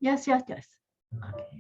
Yes, yes, yes. Okay.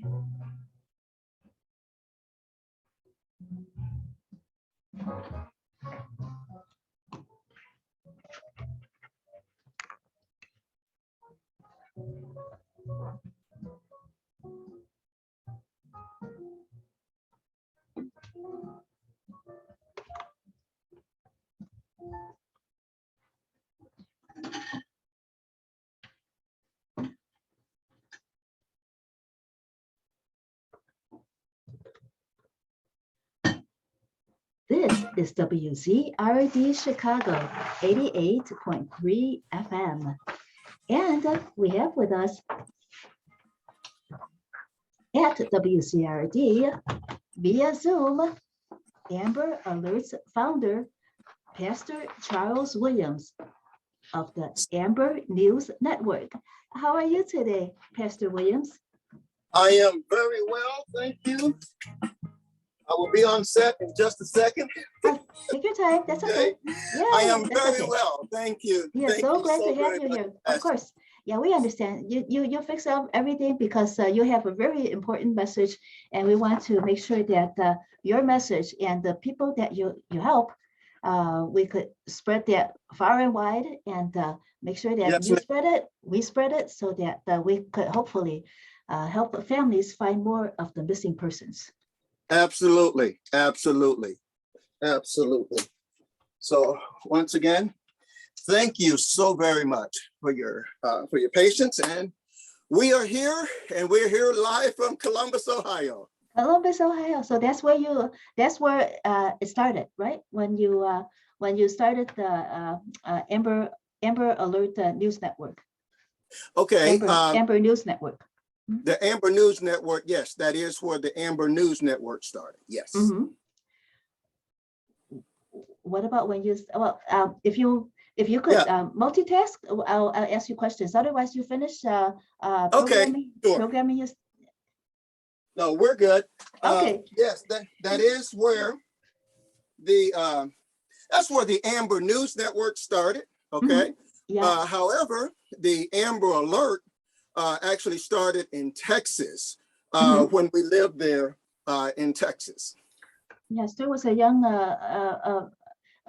This is WZRD Chicago 88.3 FM. And we have with us at WZRD via Zoom, AMBERalert's founder, Pastor Charles Williams of the Amber News Network. How are you today, Pastor Williams? I am very well, thank you. I will be on set in just a second. Take your time, that's okay. Yeah, I am very well, thank you. Yeah, thank so you glad to have very you much. here. Of course. Yeah, we understand. You fix up everything because you have a very important message, and we want to make sure that your message and the people that you help, we could spread that far and wide, and make sure that Yes, you ma'am. spread it, we spread it, so that we could hopefully help families find more of the missing persons. Absolutely, absolutely, absolutely. So once again, thank you so very much for your patience, and we are here, and we're here live from Columbus, Ohio. Columbus, Ohio. So that's where it started, right? When you started the AMBERAlert News Network. Okay. Amber News Network. The Amber News Network, yes, that is where the Amber News Network started. Yes. Mm-hmm. What about when you if you could multitask, I'll ask you questions. Otherwise, you finish programming. Sure. Programming is. No, we're good. Okay. Yes, that is where that's where the Amber News Network started. Okay. Mm-hmm. Yeah. However, the AMBERaLert actually started in Texas when we lived there in Texas. Yes, there was a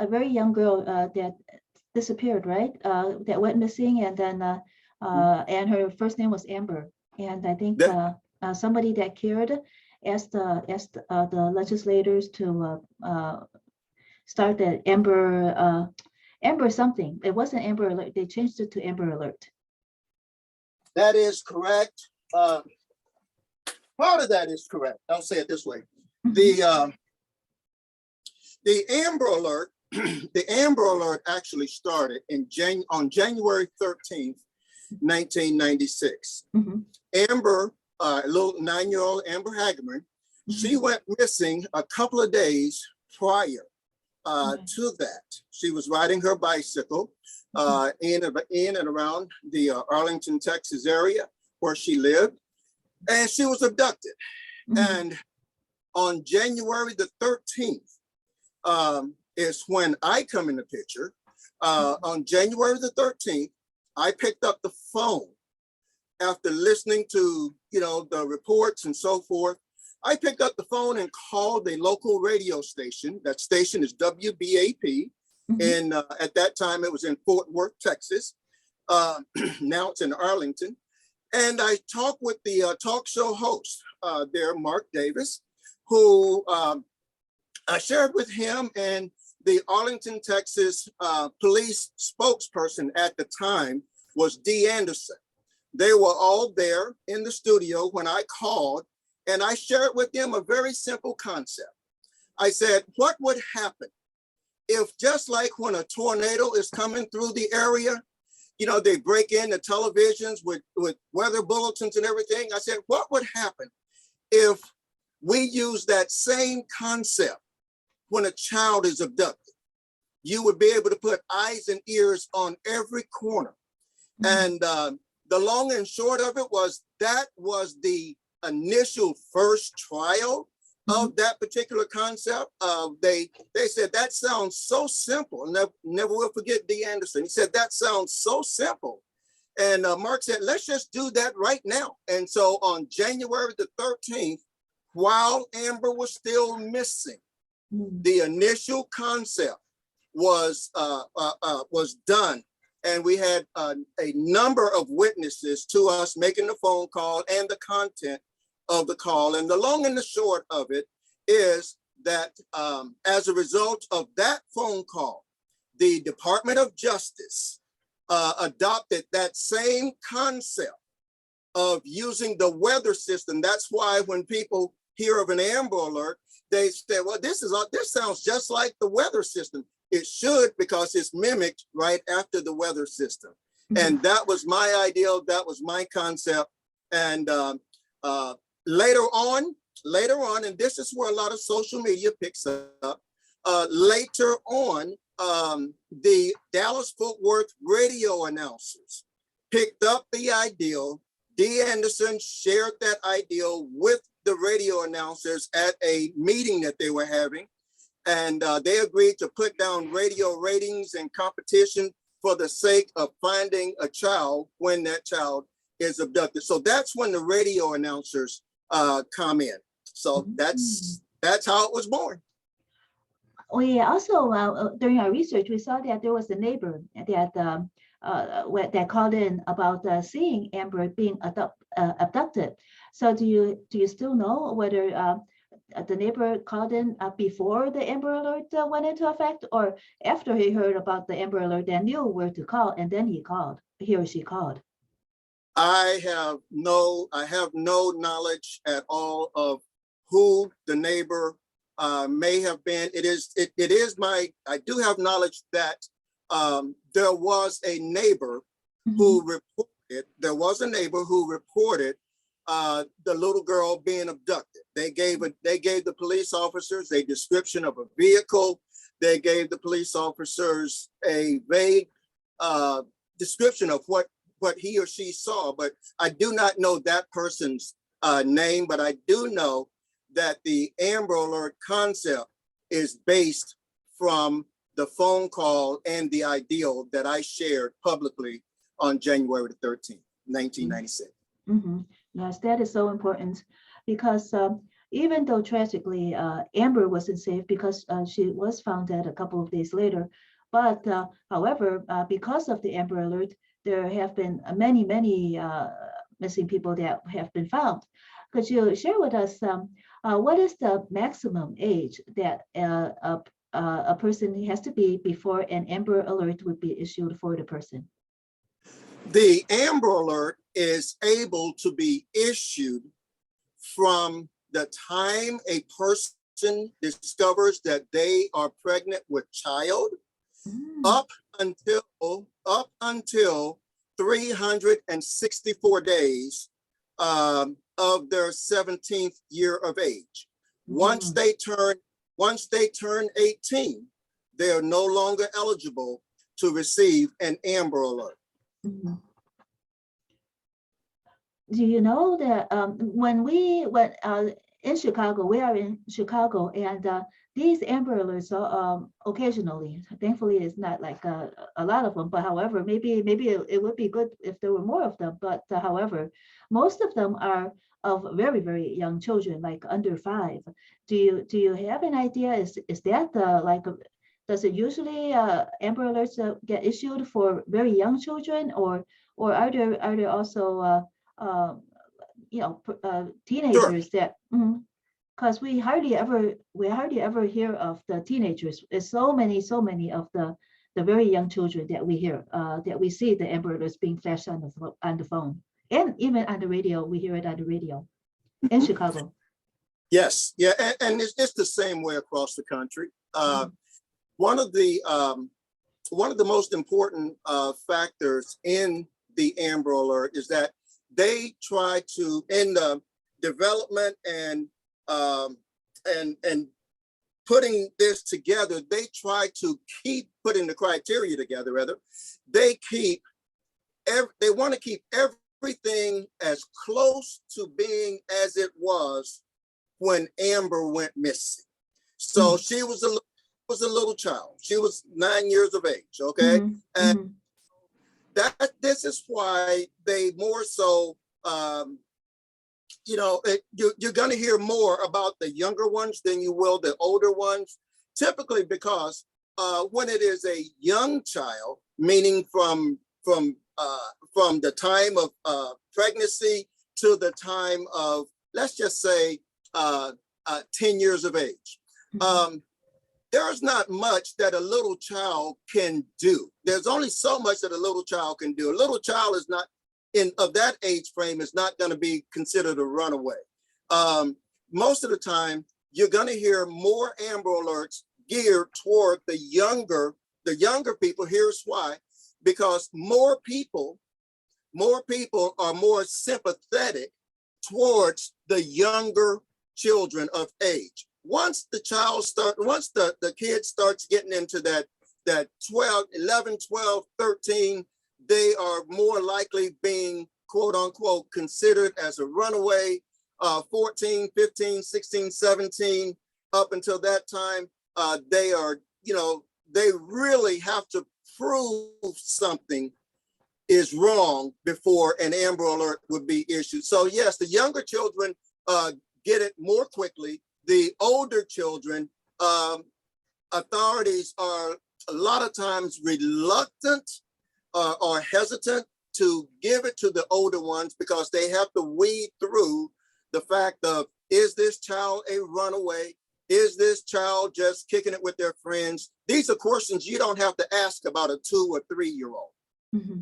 very young girl that disappeared, right? That went missing, and then and her first name was Amber, and I think somebody that cared asked the legislators to start the Amber something. It wasn't AMBERaLert. They changed it to AMBERaLert. That is correct. Part of that is correct. I'll say it this way: the AMBERaLert, the AMBERaLert actually started on January 13th, 1996. Amber, little 9-year-old Amber Hageman, she went missing a couple of days prior to that. She was riding her bicycle in and around the Arlington, Texas area where she lived, and she was abducted. And on January the 13th is when I come in the picture. On January the 13th, I picked up the phone after listening to the reports and so forth. I picked up the phone and called a local radio station. That station is WBAP. And at that time, it was in Fort Worth, Texas. Now it's in Arlington. And I talked with the talk show host there, Mark Davis, who I shared with him, and the Arlington, Texas police spokesperson at the time was Dee Anderson. They were all there in the studio when I called, and I shared with them a very simple concept. I said, what would happen if, just like when a tornado is coming through the area, they break in the televisions with weather bulletins and everything? I said, what would happen if we use that same concept when a child is abducted? You would be able to put eyes and ears on every corner. And the long and short of it was that was the initial first trial of that particular concept. They said, that sounds so simple. Never will forget Dee Anderson. He said, that sounds so simple. And Mark said, let's just do that right now. And so on January the 13th, while Amber was still missing, the initial concept was done. And we had a number of witnesses to us making the phone call and the content of the call. And the long and the short of it is that as a result of that phone call, the Department of Justice adopted that same concept of using the weather system. That's why when people hear of an Amber Alert, they say, well, this sounds just like the weather system. It should, because it's mimicked right after the weather system. And that was my idea. That was my concept. And later on, and this is where a lot of social media picks up, later on, the Dallas-Fort Worth radio announcers picked up the ideal. Dee Anderson shared that ideal with the radio announcers at a meeting that they were having. And they agreed to put down radio ratings and competition for the sake of finding a child when that child is abducted. So that's when the radio announcers come in. So that's how it was born. We also, during our research, we saw that there was a neighbor that called in about seeing Amber being abducted. So do you still know whether the neighbor called in before the Amber Alert went into effect, or after he heard about the Amber Alert and knew where to call, and then he or she called? I have no knowledge at all of who the neighbor may have been. I do have knowledge that there was a neighbor who reported the little girl being abducted. They gave the police officers a description of a vehicle. They gave the police officers a vague description of what he or she saw, but I do not know that person's name, but I do know that the Amber Alert concept is based from the phone call and the ideal that I shared publicly on January the 13th, 1996. Yes, that is so important, because even though tragically Amber wasn't safe because she was found dead a couple of days later, but however, because of the Amber Alert, there have been many missing people that have been found. Could you share with us what is the maximum age that a person has to be before an Amber Alert would be issued for the person? The Amber Alert is able to be issued from the time a person discovers that they are pregnant with child up until 364 days of their 17th year of age. Once they turn 18, they are no longer eligible to receive an Amber Alert. Do you know that when we went in Chicago, we are in Chicago, and these Amber Alerts are occasionally, thankfully it's not like a lot of them, but however, maybe it would be good if there were more of them, but however, most of them are of very, very young children, like under 5. Do you have an idea? Is that does it usually Amber Alerts get issued for very young children, or are there also teenagers that, because we hardly ever hear of the teenagers. There's so many of the very young children that we hear, that we see the Amber Alerts being flashed on the phone, and even on the radio. We hear it on the radio in Chicago. Yes, yeah, and it's the same way across the country. One of the most important factors in the Amber Alert is that they try to, in the development and putting this together, they try to keep putting the criteria together. Rather, they want to keep everything as close to being as it was when Amber went missing. So she was a little child. She was 9 years of age. Okay, and that this is why they more so, you're going to hear more about the younger ones than you will the older ones, typically because when it is a young child, meaning from the time of pregnancy to the time of, let's just say, 10 years of age. There's not much that a little child can do. There's only so much that a little child can do. A little child is not of that age frame is not going to be considered a runaway. Most of the time, you're going to hear more Amber Alerts geared toward the younger people. Here's why: because more people are more sympathetic towards the younger children of age. Once the kid starts getting into that 11, 12, 13, they are more likely being, quote unquote, considered as a runaway. 14, 15, 16, 17, up until that time, they are, they really have to prove something is wrong before an Amber Alert would be issued. So yes, the younger children get it more quickly. The older children, authorities are a lot of times reluctant or hesitant to give it to the older ones because they have to weed through the fact of, is this child a runaway? Is this child just kicking it with their friends? These are questions you don't have to ask about a 2 or 3-year-old. Mm-hmm.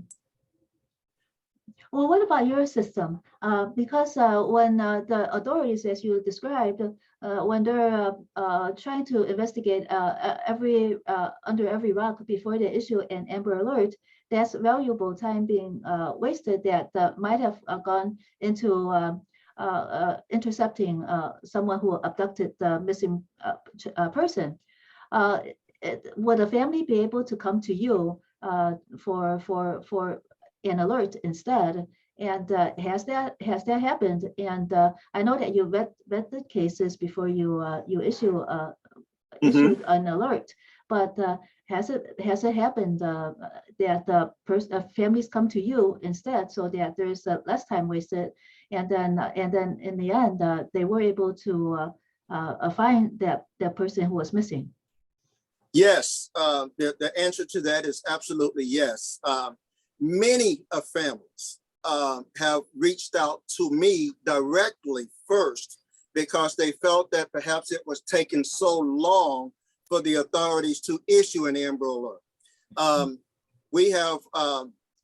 Well, what about your system? Because when the authorities, as you described, when they're trying to investigate under every rock before they issue an Amber Alert, that's valuable time being wasted that might have gone into intercepting someone who abducted the missing person. Would a family be able to come to you for an alert instead? And has that happened? And I know that you vetted cases before you issue an alert, but has it happened that the families come to you instead, so that there's less time wasted, and then in the end they were able to find that person who was missing? Yes, the answer to that is absolutely yes. Many families have reached out to me directly first because they felt that perhaps it was taking so long for the authorities to issue an Amber Alert. We have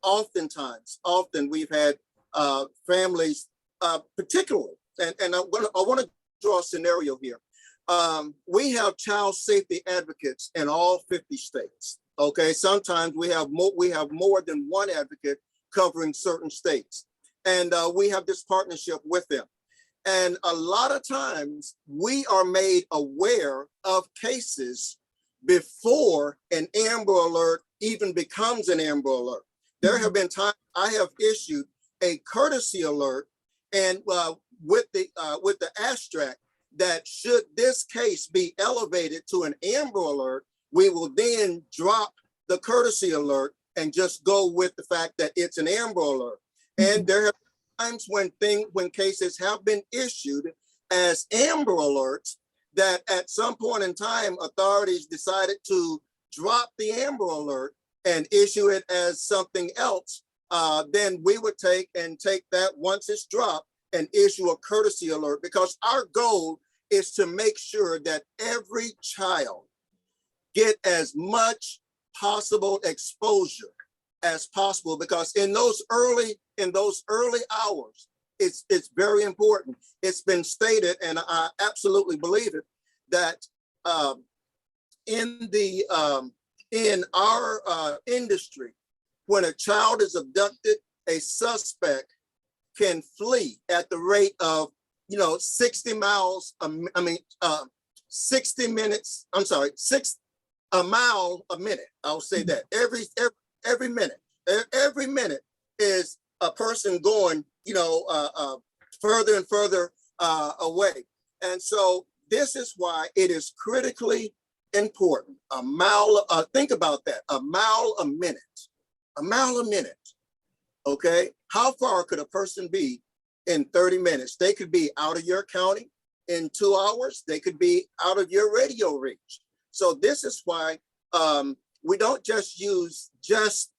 often we've had families, particularly, and I want to draw a scenario here. We have child safety advocates in all 50 states. Okay, sometimes we have more than one advocate covering certain states, and we have this partnership with them. And a lot of times we are made aware of cases before an Amber Alert even becomes an Amber Alert. There have been times I have issued a courtesy alert, and with the abstract that should this case be elevated to an Amber Alert, we will then drop the courtesy alert and just go with the fact that it's an Amber Alert. And there have been times when cases have been issued as Amber Alerts that at some point in time, authorities decided to drop the Amber Alert and issue it as something else. Then we would take that once it's dropped and issue a courtesy alert, because our goal is to make sure that every child get as much possible exposure as possible, because in those early hours, it's very important. It's been stated, and I absolutely believe it, that in our industry, when a child is abducted, a suspect can flee at the rate of 60 miles. 60 minutes. I'm sorry, a mile a minute. I'll say that every minute. Every minute is a person going, further and further away. And so this is why it is critically important. A mile. Think about that. A mile a minute. A mile a minute. Okay, how far could a person be in 30 minutes? They could be out of your county in 2 hours. They could be out of your radio reach. So this is why we don't just use just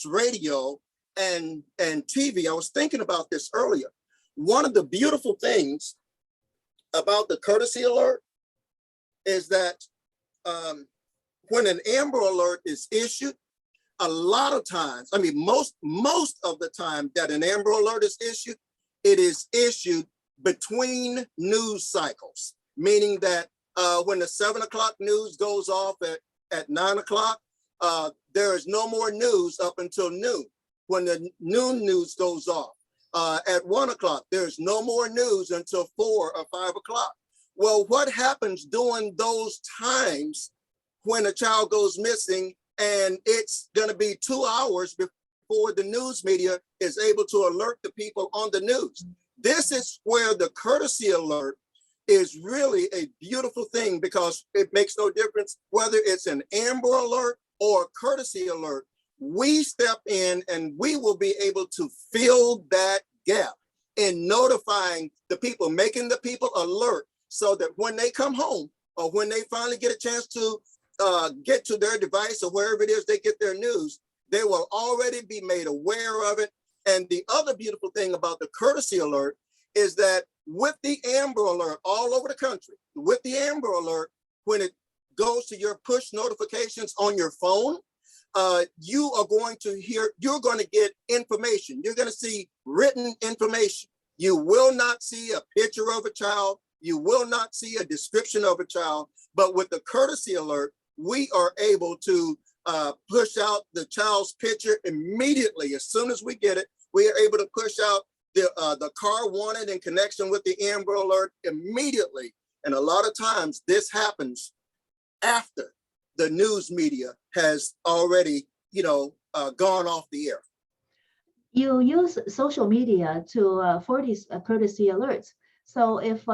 radio and TV. I was thinking about this earlier. One of the beautiful things about the courtesy alert is that when an Amber Alert is issued, a lot of times, I mean, most of the time that an Amber Alert is issued, it is issued between news cycles, meaning that when the 7 o'clock news goes off at 9 o'clock, there is no more news up until noon. When the noon news goes off at 1 o'clock, there's no more news until 4 or 5 o'clock. Well, what happens during those times when a child goes missing and it's going to be 2 hours before the news media is able to alert the people on the news? This is where the courtesy alert is really a beautiful thing, because it makes no difference whether it's an Amber Alert or a courtesy alert. We step in and we will be able to fill that gap in notifying the people, making the people alert, so that when they come home or when they finally get a chance to get to their device or wherever it is they get their news, they will already be made aware of it. And the other beautiful thing about the courtesy alert is that with the Amber Alert all over the country, with the Amber Alert, when it goes to your push notifications on your phone, you're going to get information. You're going to see written information. You will not see a picture of a child. You will not see a description of a child. But with the courtesy alert, we are able to push out the child's picture immediately. As soon as we get it, we are able to push out the car wanted in connection with the Amber Alert immediately. And a lot of times this happens after the news media has already, gone off the air. You use social media for these courtesy alerts. So if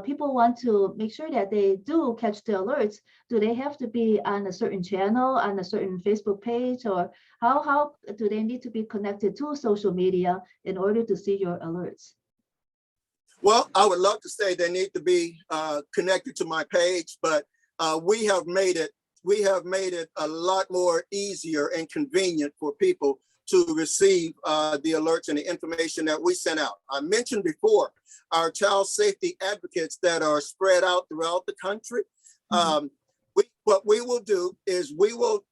people want to make sure that they do catch the alerts, do they have to be on a certain channel, on a certain Facebook page, or how do they need to be connected to social media in order to see your alerts? Well, I would love to say they need to be connected to my page, but we have made it a lot more easier and convenient for people to receive the alerts and the information that we send out. I mentioned before our child safety advocates that are spread out throughout the country. Mm-hmm. What we will do is we will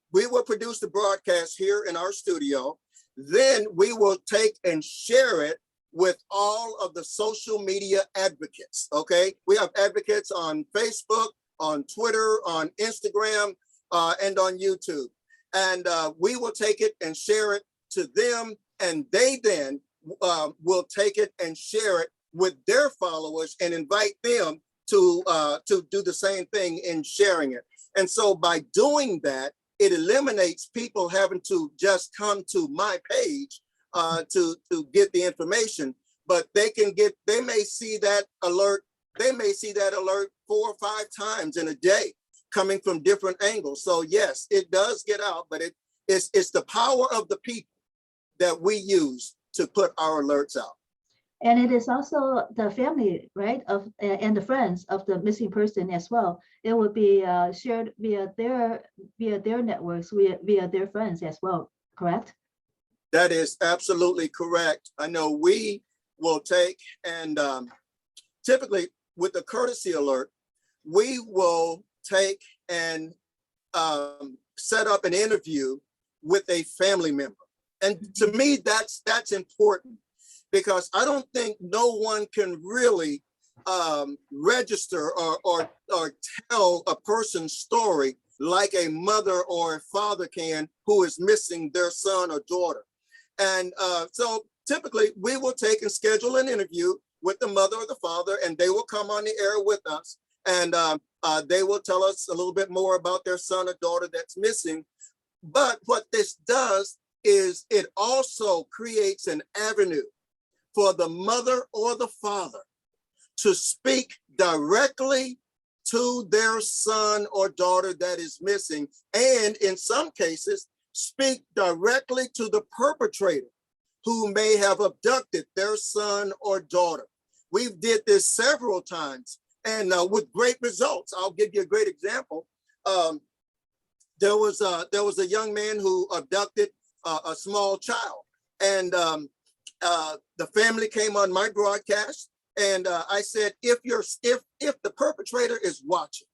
produce the broadcast here in our studio. Then we will take and share it with all of the social media advocates. Okay, we have advocates on Facebook, on Twitter, on Instagram, and on YouTube. And we will take it and share it to them, and they then will take it and share it with their followers and invite them to do the same thing in sharing it. And so by doing that, it eliminates people having to just come to my page to get the information, but they may see that alert 4 or 5 times in a day, coming from different angles. So yes, it does get out, but it's the power of the people that we use to put our alerts out. And it is also the family, right, and the friends of the missing person as well. It will be shared via their networks, via their friends as well, correct? That is absolutely correct. I know we will take and typically with the courtesy alert, we will take and set up an interview with a family member. And to me, that's important, because I don't think no one can really register or tell a person's story like a mother or a father can who is missing their son or daughter. And so typically we will take and schedule an interview with the mother or the father, and they will come on the air with us, and they will tell us a little bit more about their son or daughter that's missing. But what this does is it also creates an avenue for the mother or the father to speak directly to their son or daughter that is missing, and in some cases, speak directly to the perpetrator who may have abducted their son or daughter. We've did this several times and with great results. I'll give you a great example. There was a young man who abducted a small child, and the family came on my broadcast, and I said, if the perpetrator is watching,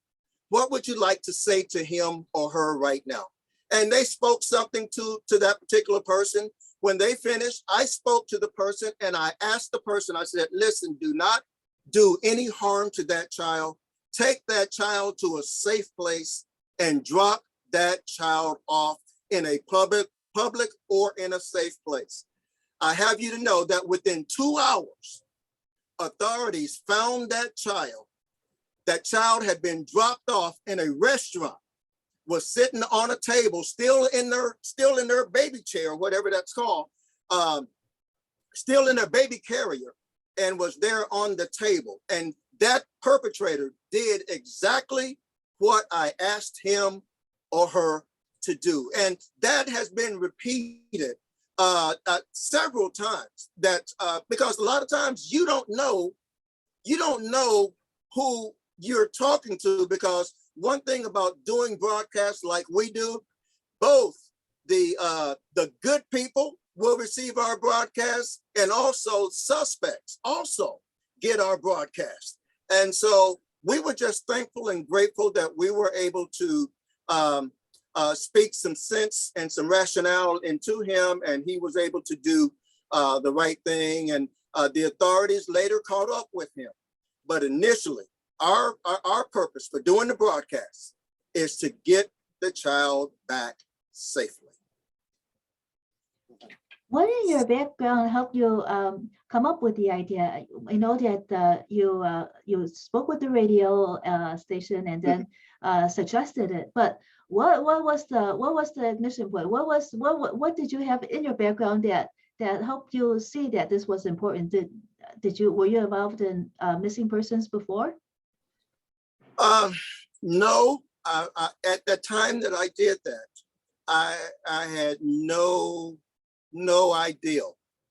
what would you like to say to him or her right now? And they spoke something to that particular person. When they finished, I spoke to the person and I asked the person, I said, listen, do not do any harm to that child. Take that child to a safe place and drop that child off in a public or in a safe place. I have you to know that within 2 hours, authorities found that child. That child had been dropped off in a restaurant, was sitting on a table, still in their baby chair, whatever that's called, still in their baby carrier, and was there on the table. And that perpetrator did exactly what I asked him or her to do. And that has been repeated several times. That because a lot of times you don't know who you're talking to, because one thing about doing broadcasts like we do, both the good people will receive our broadcasts, and also suspects also get our broadcast. And so we were just thankful and grateful that we were able to speak some sense and some rationale into him, and he was able to do the right thing. And the authorities later caught up with him. But initially, our purpose for doing the broadcast is to get the child back safely. What in your background helped you come up with the idea? I know that you spoke with the radio station and then suggested it, but what was the ignition point? What did you have in your background that helped you see that this was important? Were you involved in missing persons before? No, at the time that I did that, I had no idea.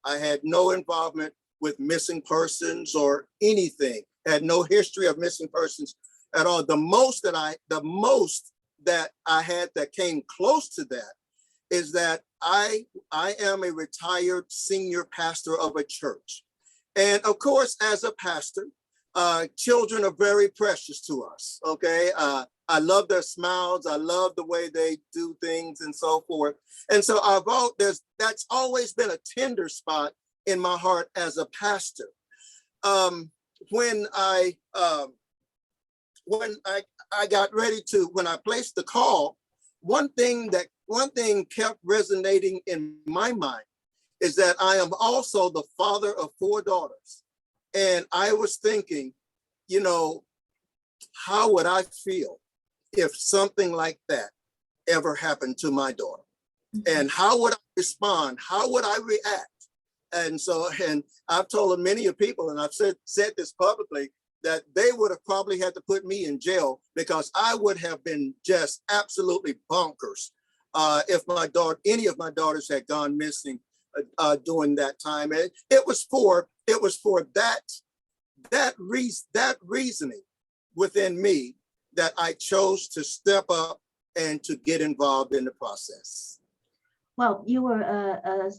I had no involvement with missing persons or anything. I had no history of missing persons at all. The most that I had that came close to that is that I am a retired senior pastor of a church. And of course, as a pastor, children are very precious to us, okay? I love their smiles. I love the way they do things and so forth. And so that's always been a tender spot in my heart as a pastor. When I got ready to, when I placed the call, one thing kept resonating in my mind is that I am also the father of 4 daughters. And I was thinking, how would I feel if something like that ever happened to my daughter? And how would I respond? How would I react? And so, and I've told many people, and I've said this publicly, that they would have probably had to put me in jail, because I would have been just absolutely bonkers if any of my daughters had gone missing during that time. And it was for that reasoning within me that I chose to step up and to get involved in the process. Well, you were a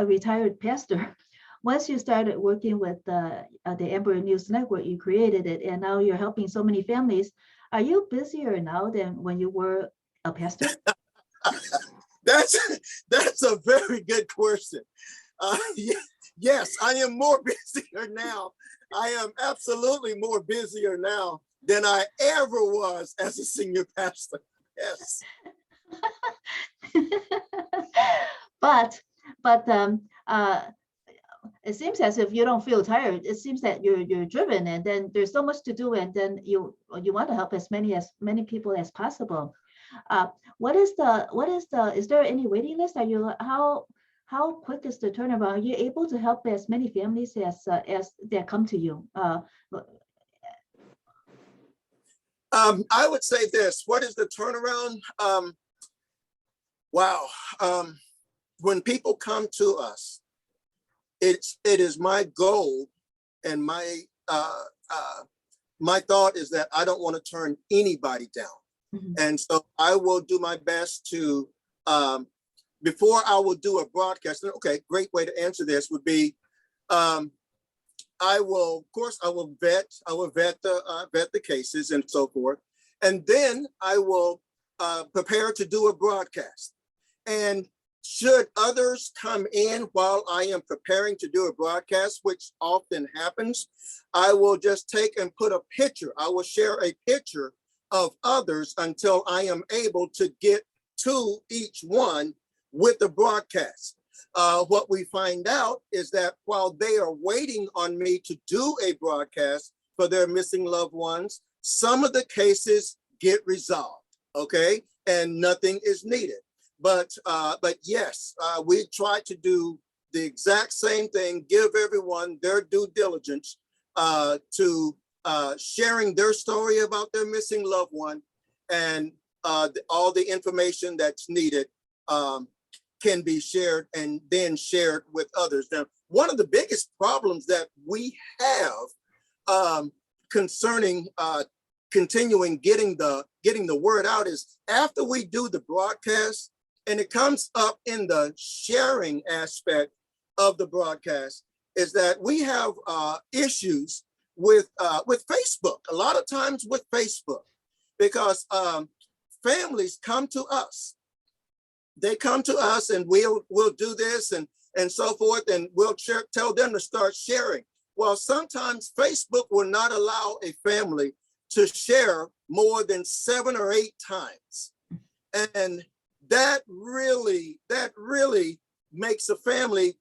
retired pastor. Once you started working with the Amber News Network, you created it, and now you're helping so many families. Are you busier now than when you were a pastor? That's a very good question. Yes, I am more busier now. I am absolutely more busier now than I ever was as a senior pastor. Yes. But it seems as if you don't feel tired. It seems that you're driven, and then there's so much to do, and then you want to help as many people as possible. Is there any waiting list? How quick is the turnaround? Are you able to help as many families as that come to you? I would say this: what is the turnaround? Wow. When people come to us, it is my goal and my thought is that I don't want to turn anybody down. Mhm. And so I will do my best to, before I will do a broadcast, okay, great way to answer this would be, I will vet the cases and so forth. And then I will prepare to do a broadcast. And should others come in while I am preparing to do a broadcast, which often happens, I will just take and put a picture. I will share a picture of others until I am able to get to each one with the broadcast. What we find out is that while they are waiting on me to do a broadcast for their missing loved ones, some of the cases get resolved, okay? And nothing is needed. But yes, we try to do the exact same thing, give everyone their due diligence to sharing their story about their missing loved one, and all the information that's needed can be shared and then shared with others. Now, one of the biggest problems that we have concerning continuing getting the word out is after we do the broadcast, and it comes up in the sharing aspect of the broadcast, is that we have issues with Facebook. A lot of times with Facebook, because families come to us. They come to us, and we'll do this and so forth, and we'll tell them to start sharing. Well, sometimes Facebook will not allow a family to share more than 7 or 8 times, and that really makes a family,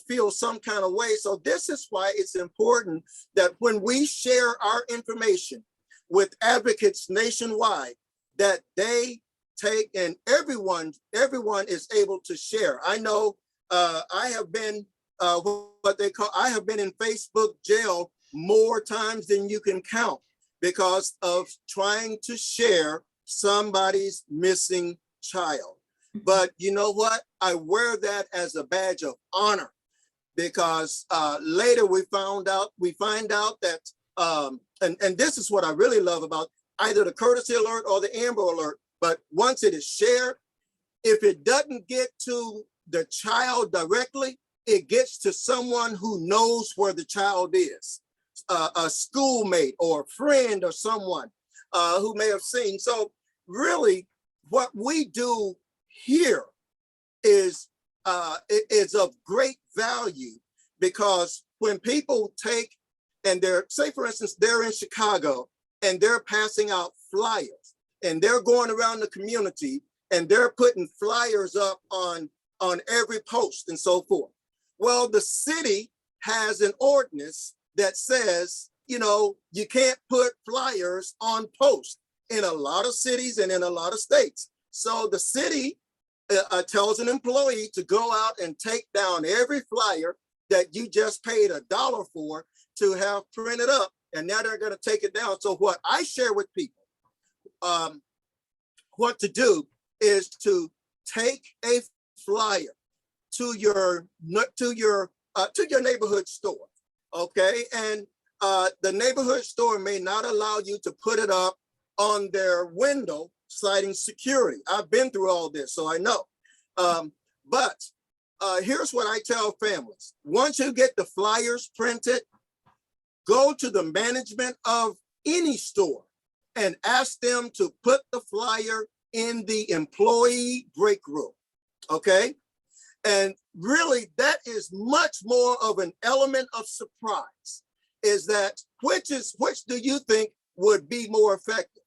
feel some kind of way. So this is why it's important that when we share our information with advocates nationwide, that they take, and everyone is able to share. I know I have been I have been in Facebook jail more times than you can count because of trying to share somebody's missing child. But you know what? I wear that as a badge of honor, because later we find out that, and this is what I really love about either the courtesy alert or the Amber Alert, but once it is shared, if it doesn't get to the child directly, it gets to someone who knows where the child is, a schoolmate or a friend or someone who may have seen. So really what we do here is of great value, because when people take and say for instance, they're in Chicago and they're passing out flyers and they're going around the community and they're putting flyers up on every post and so forth. Well, the city has an ordinance that says, you can't put flyers on posts in a lot of cities and in a lot of states. So the city tells an employee to go out and take down every flyer that you just paid $1 for to have printed up, and now they're going to take it down. So what I share with people, what to do is to take a flyer to your neighborhood store, okay? And the neighborhood store may not allow you to put it up on their window, citing security. I've been through all this, so I know. But here's what I tell families. Once you get the flyers printed, go to the management of any store and ask them to put the flyer in the employee break room, okay? And really, that is much more of an element of surprise, is that which do you think would be more effective?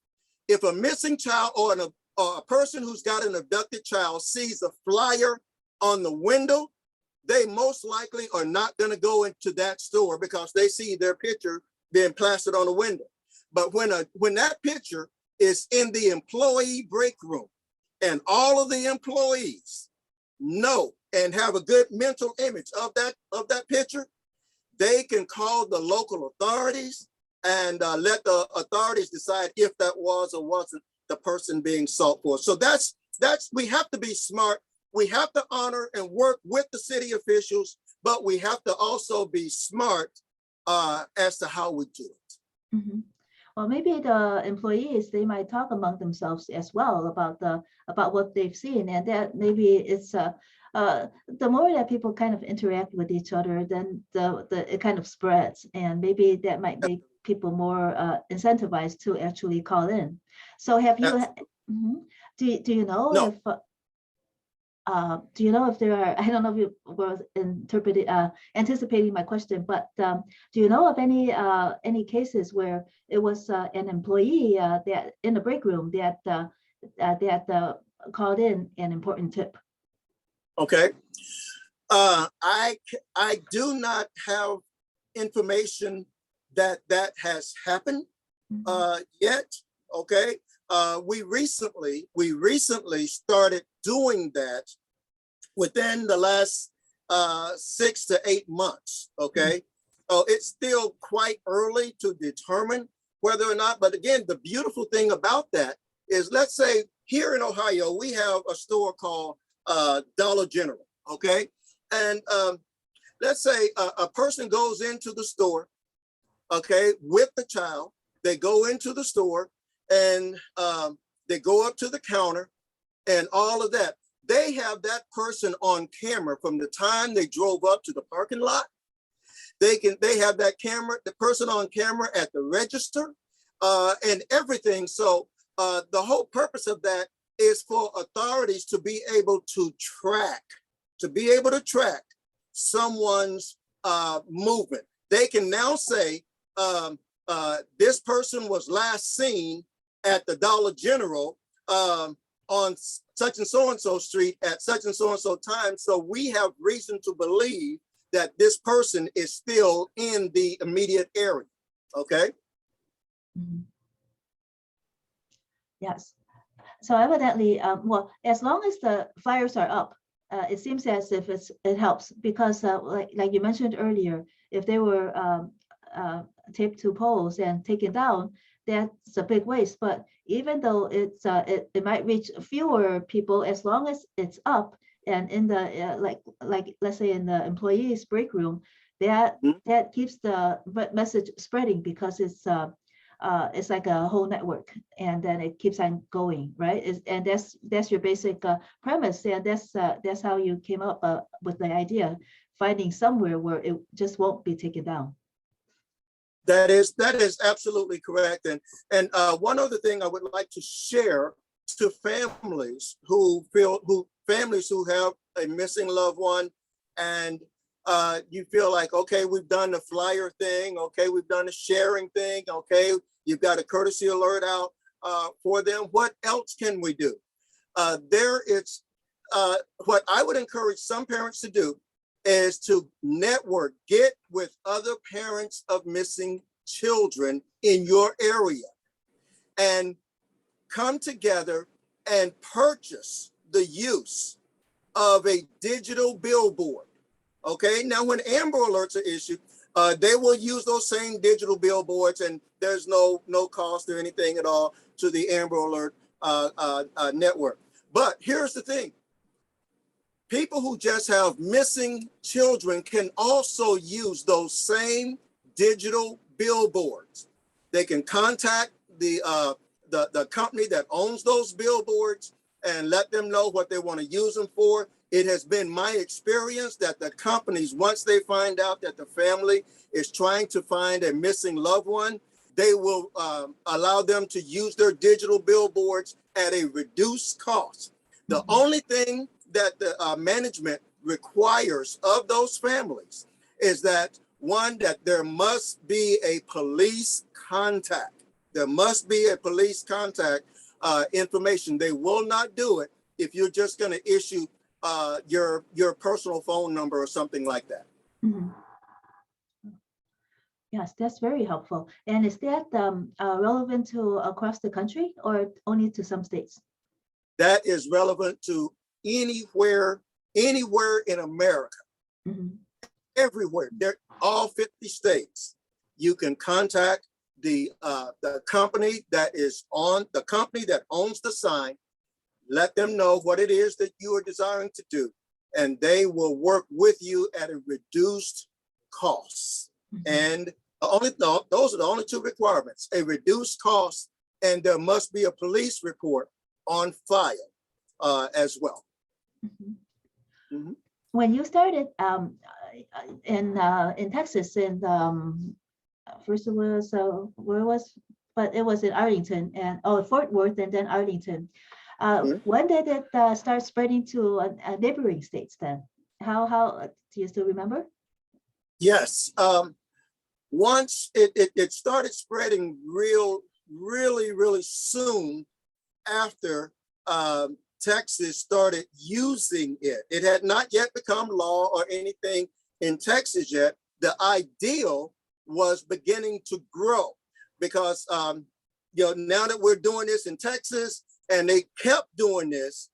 If a missing child or a person who's got an abducted child sees a flyer on the window, they most likely are not going to go into that store because they see their picture being plastered on the window. But when that picture is in the employee break room and all of the employees know and have a good mental image of that picture, they can call the local authorities and let the authorities decide if that was or wasn't the person being sought for. So that's we have to be smart. We have to honor and work with the city officials, but we have to also be smart as to how we do it. Mhm. Well, maybe the employees, they might talk among themselves as well about what they've seen, and that maybe it's the more that people kind of interact with each other, then it kind of spreads, and maybe that might make people more incentivized to actually call in. So have you? Mhm. Do you know No. if do you know if there are, I don't know if you were anticipating my question, but do you know of any cases where it was an employee that in the break room that called in an important tip? Okay. I do not have information that has happened yet. Okay. We recently started doing that within the last 6 to 8 months. Okay. So it's still quite early to determine whether or not, but again, the beautiful thing about that is, let's say here in Ohio, we have a store called Dollar General. Okay. And let's say a person goes into the store, okay, with the child. They go into the store and they go up to the counter and all of that. They have that person on camera from the time they drove up to the parking lot. They have the person on camera at the register and everything. So the whole purpose of that is for authorities to be able to track someone's movement. They can now say, this person was last seen at the Dollar General on such and so street at such and so time. So we have reason to believe that this person is still in the immediate area. Okay. Mhm. Yes. So evidently, well, as long as the flyers are up, it seems as if it helps, because like you mentioned earlier, if they were taped to poles and taken down, that's a big waste. But even though it might reach fewer people, as long as it's up and in the like let's say in the employees break room, that keeps the message spreading, because it's like a whole network, and then it keeps on going, right? And that's your basic premise, and that's how you came up with the idea, finding somewhere where it just won't be taken down. That is absolutely correct. And one other thing I would like to share to families who have a missing loved one, and you feel like, okay, we've done the flyer thing, okay, we've done the sharing thing, okay, you've got a courtesy alert out for them. What else can we do? What I would encourage some parents to do is to network, get with other parents of missing children in your area and come together and purchase the use of a digital billboard. Okay, now when Amber Alerts are issued, they will use those same digital billboards, and there's no cost or anything at all to the Amber Alert network. But here's the thing. People who just have missing children can also use those same digital billboards. They can contact the company that owns those billboards and let them know what they want to use them for. It has been my experience that the companies, once they find out that the family is trying to find a missing loved one, they will allow them to use their digital billboards at a reduced cost. The only thing that the management requires of those families is that, one, that there must be a police contact. There must be a police contact information. They will not do it if you're just going to issue your personal phone number or something like that. Mm-hmm. Yes, that's very helpful. And is that relevant to across the country or only to some states? That is relevant to anywhere in America. Mm-hmm. Everywhere. They're all 50 states. You can contact the company that owns the sign. let them know what it is that you are desiring to do, and they will work with you at a reduced cost. And those are the only two requirements: a reduced cost, and there must be a police report on file as well. When you started in Texas, and first it was where was, but it was in Arlington and Fort Worth, and then Arlington. When did it start spreading to neighboring states? Then how do you still remember? Yes. Once it started spreading really soon after Texas started using it. It had not yet become law or anything in Texas yet. The ideal was beginning to grow because now that we're doing this in Texas, and they kept doing this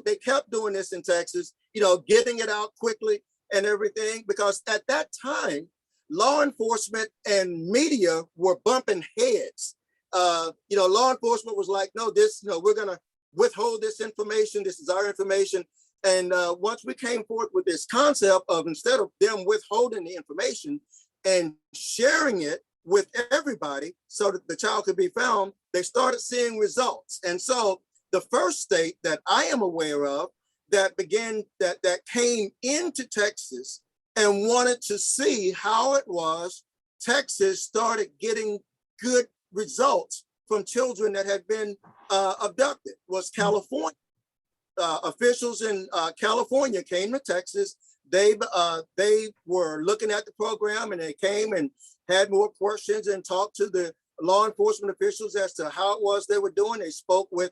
they kept doing this in Texas, getting it out quickly and everything, because at that time, law enforcement and media were bumping heads. Law enforcement was like, no, we're gonna withhold this information. This is our information. And once we came forth with this concept of, instead of them withholding the information and sharing it with everybody so that the child could be found, they started seeing results. And so the first state that I am aware of that came into Texas and wanted to see how it was, Texas started getting good results from children that had been abducted, was California. Officials in California came to Texas. They were looking at the program, and they came and had more questions and talked to the law enforcement officials as to how it was they were doing. They spoke with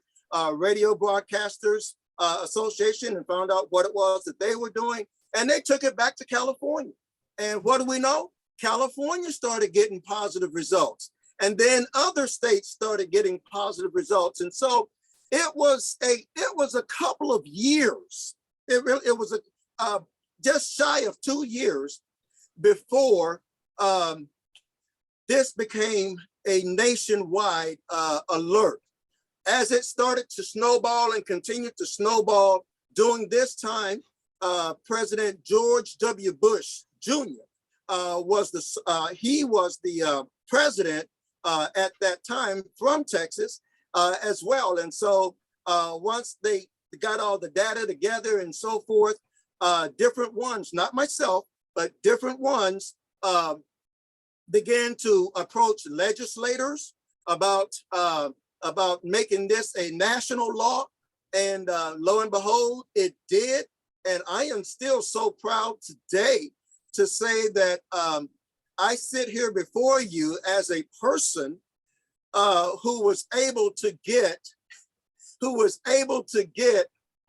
Radio Broadcasters Association and found out what it was that they were doing, and they took it back to California. And what do we know? California started getting positive results, and then other states started getting positive results. And so it was a couple of years. It was just shy of 2 years before this became a nationwide alert. As it started to snowball and continued to snowball, during this time, President George W. Bush Jr. was the president at that time from Texas as well. And so once they got all the data together and so forth, different ones, not myself, but different ones began to approach legislators about making this a national law. And lo and behold, it did. And I am still so proud today to say that I sit here before you as a person who was able to get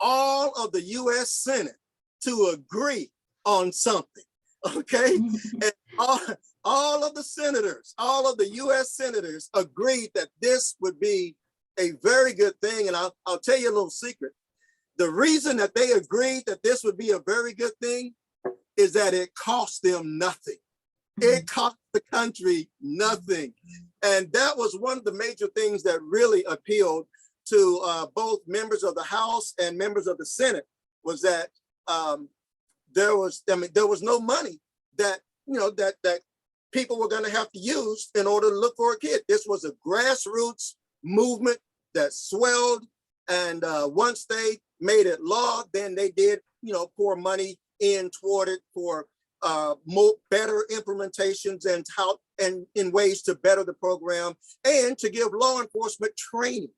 all of the U.S. Senate to agree on something, okay? And all of the senators, all of the U.S. senators agreed that this would be a very good thing. And I'll tell you a little secret. The reason that they agreed that this would be a very good thing is that it cost them nothing. It cost the country nothing. And that was one of the major things that really appealed to both members of the House and members of the Senate, was that there was no money that people were going to have to use in order to look for a kid. This was a grassroots movement that swelled, and once they made it law, then they did pour money in toward it for better implementations and in ways to better the program, and to give law enforcement training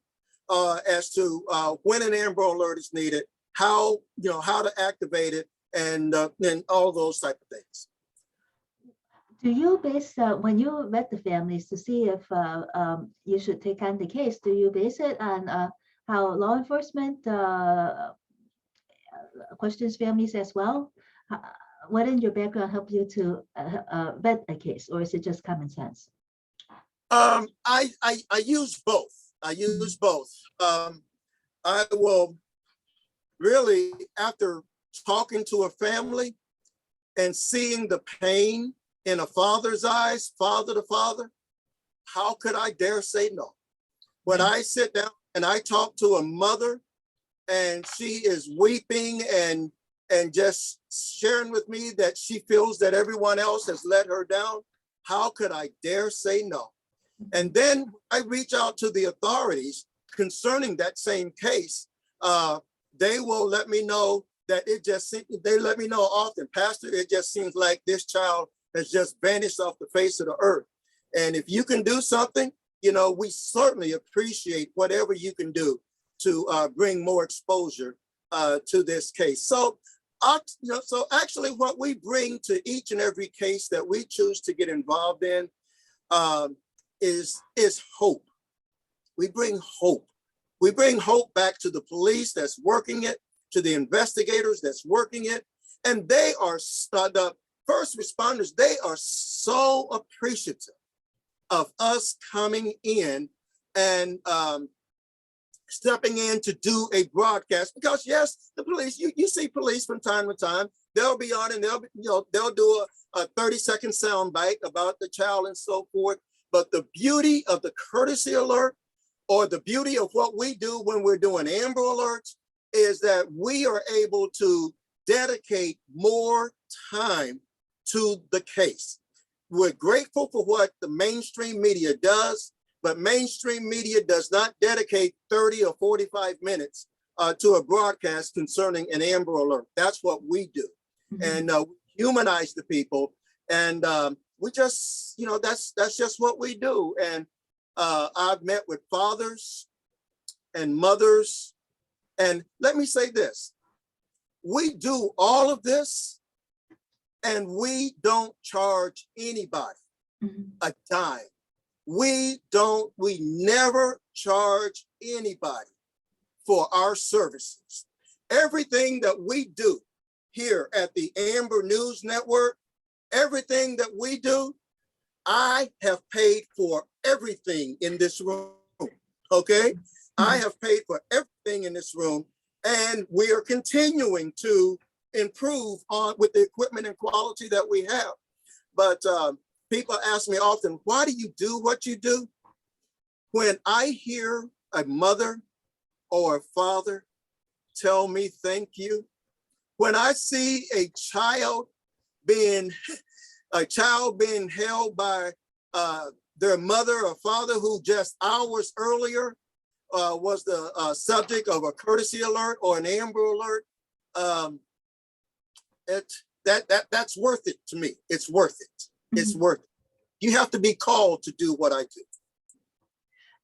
as to when an Amber Alert is needed, how to activate it, and all those type of things. Do you base when you vet the families to see if you should take on the case? Do you base it on how law enforcement questions families as well? What in your background help you to vet a case, or is it just common sense? I use both. I use both. I will really, after talking to a family and seeing the pain in a father's eyes, father to father, how could I dare say no? When I sit down and I talk to a mother and she is weeping and just sharing with me that she feels that everyone else has let her down. How could I dare say no? And then I reach out to the authorities concerning that same case. They will let me know that they let me know often, Pastor, it just seems like this child has just vanished off the face of the earth. And if you can do something, we certainly appreciate whatever you can do to bring more exposure to this case. So actually what we bring to each and every case that we choose to get involved in is hope. We bring hope. We bring hope back to the police that's working it, to the investigators that's working it. And they are, the first responders, they are so appreciative of us coming in and stepping in to do a broadcast, because yes, the police, you see police from time to time, they'll be on and they'll do a 30-second sound bite about the child and so forth. But the beauty of the courtesy alert, or the beauty of what we do when we're doing Amber Alerts, is that we are able to dedicate more time to the case. We're grateful for what the mainstream media does, but mainstream media does not dedicate 30 or 45 minutes to a broadcast concerning an Amber Alert. That's what we do. Mm-hmm. And we humanize the people. And we just, that's just what we do. And I've met with fathers and mothers. And let me say this, we do all of this and we don't charge anybody a dime. We never charge anybody for our services. Everything that we do here at the Amber News Network, everything that we do, I have paid for everything in this room, okay? I have paid for everything in this room, and we are continuing to improve on with the equipment and quality that we have. But people ask me often, why do you do what you do? When I hear a mother or a father tell me thank you, when I see a child being held by their mother or father who just hours earlier was the subject of a courtesy alert or an Amber Alert, that's worth it to me. It's worth it. It's worth it. You have to be called to do what I do.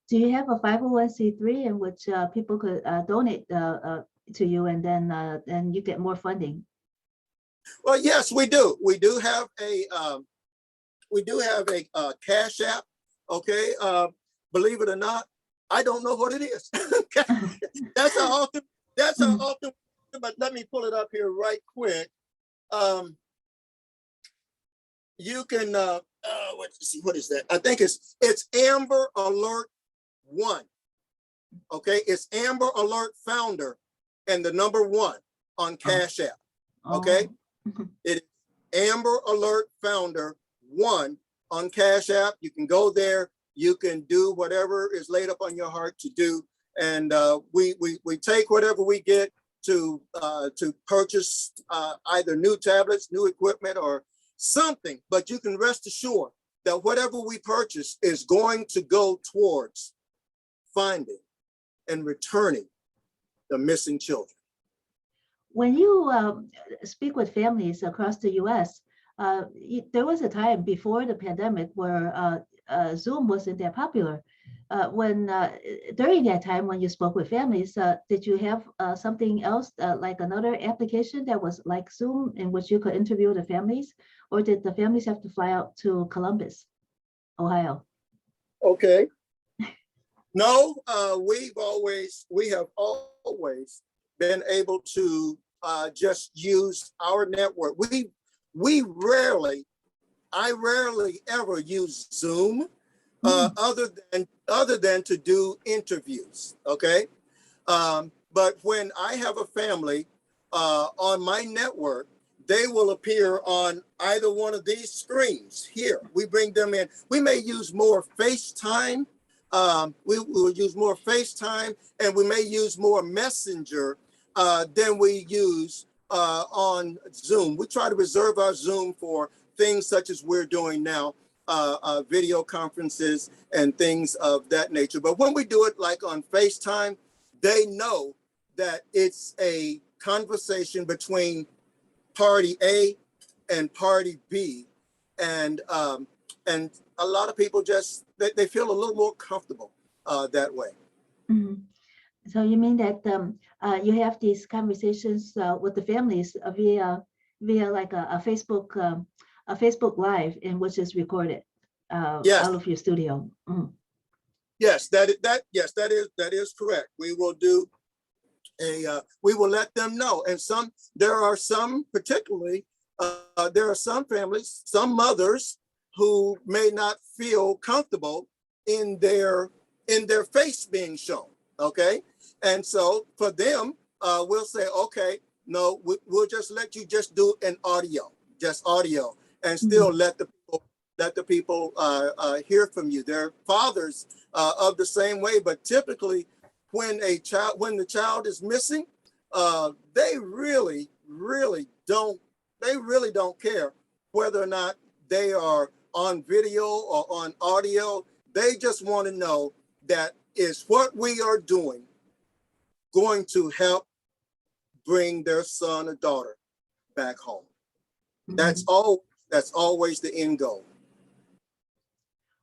Do you have a 501c3 in which people could donate to you, and then you get more funding? Well, yes, we do. We do have a Cash App. Okay, believe it or not, I don't know what it is. That's how often. But let me pull it up here right quick. You can what is that? I think it's Amber Alert 1. Okay, it's Amber Alert Founder and the number 1 on Cash App. Okay, it is Amber Alert Founder 1 on Cash App. You can go there. You can do whatever is laid up on your heart to do, and we take whatever we get to purchase either new tablets, new equipment, or something. But you can rest assured that whatever we purchase is going to go towards finding and returning the missing children. When you speak with families across the U.S., there was a time before the pandemic where Zoom wasn't that popular. During that time when you spoke with families, did you have something else like another application that was like Zoom in which you could interview the families, or did the families have to fly out to Columbus, Ohio? Okay. No, we have always been able to just use our network. I rarely ever use Zoom. Other than to do interviews, okay? But when I have a family on my network, they will appear on either one of these screens here. We bring them in. We may use more FaceTime, we will use more FaceTime, and we may use more Messenger than we use on Zoom. We try to reserve our Zoom for things such as we're doing now, video conferences and things of that nature. But when we do it like on FaceTime, they know that it's a conversation between party A and party B. And a lot of people just, they feel a little more comfortable that way. Mm-hmm. So you mean that you have these conversations with the families via like a Facebook Live, in which is recorded Yes. out of your studio. Mm. Yes, that is correct. We will do we will let them know. And there are some particularly, there are some families, some mothers who may not feel comfortable in their face being shown. Okay. And so for them, we'll say, okay, no, we'll just let you just do an audio, and still let the people hear from you. They're fathers of the same way, but typically when the child is missing, they really don't care whether or not they are on video or on audio. They just want to know that is what we are doing going to help bring their son or daughter back home. That's always the end goal.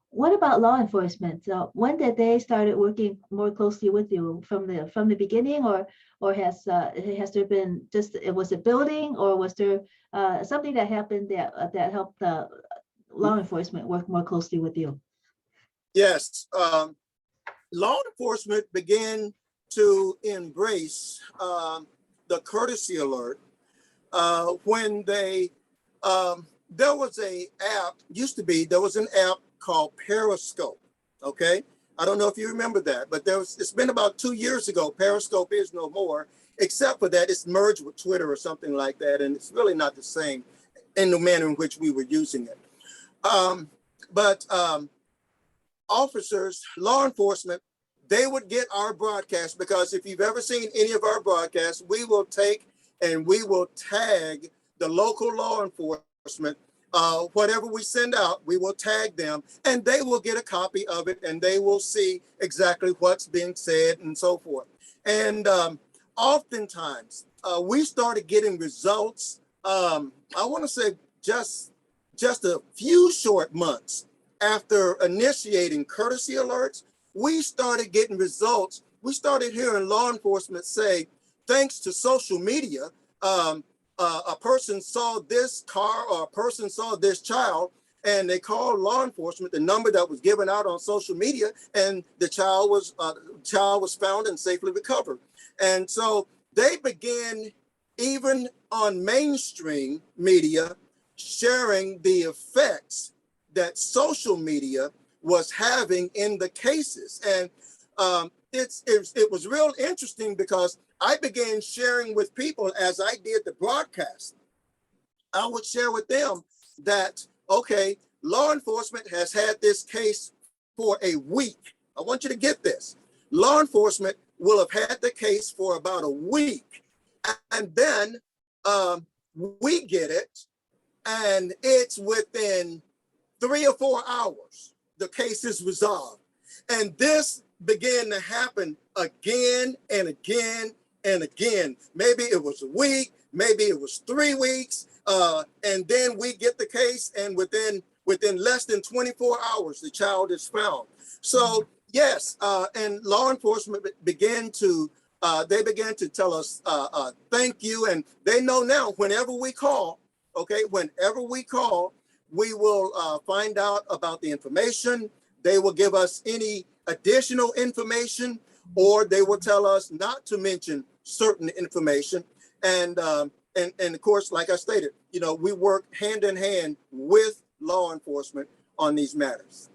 What about law enforcement? When did they started working more closely with you, from the beginning, or has there been was it building, or was there something that happened that helped the law enforcement work more closely with you? Yes, law enforcement began to embrace the courtesy alert when there was an app called Periscope. Okay, I don't know if you remember that, but it's been about 2 years ago. Periscope is no more, except for that it's merged with Twitter or something like that, and it's really not the same in the manner in which we were using it. But officers, law enforcement, they would get our broadcast, because if you've ever seen any of our broadcasts, we will take and we will tag the local law enforcement. Whatever we send out, we will tag them, and they will get a copy of it, and they will see exactly what's being said and so forth. And oftentimes, we started getting results. I want to say just a few short months after initiating courtesy alerts, we started getting results. We started hearing law enforcement say, thanks to social media, a person saw this car or a person saw this child, and they called law enforcement, the number that was given out on social media, and the child was found and safely recovered. And so they began, even on mainstream media, sharing the effects that social media was having in the cases. And it was real interesting, because I began sharing with people as I did the broadcast. I would share with them that, okay, law enforcement has had this case for a week. I want you to get this. Law enforcement will have had the case for about a week. And then we get it, and it's within 3 or 4 hours, the case is resolved. And this began to happen again and again and again. Maybe it was a week, maybe it was 3 weeks, and then we get the case, and within less than 24 hours, the child is found. So yes, and law enforcement began to tell us thank you, and they know now whenever we call, we will find out about the information. They will give us any additional information, or they will tell us not to mention certain information. And of course, like I stated, we work hand in hand with law enforcement on these matters.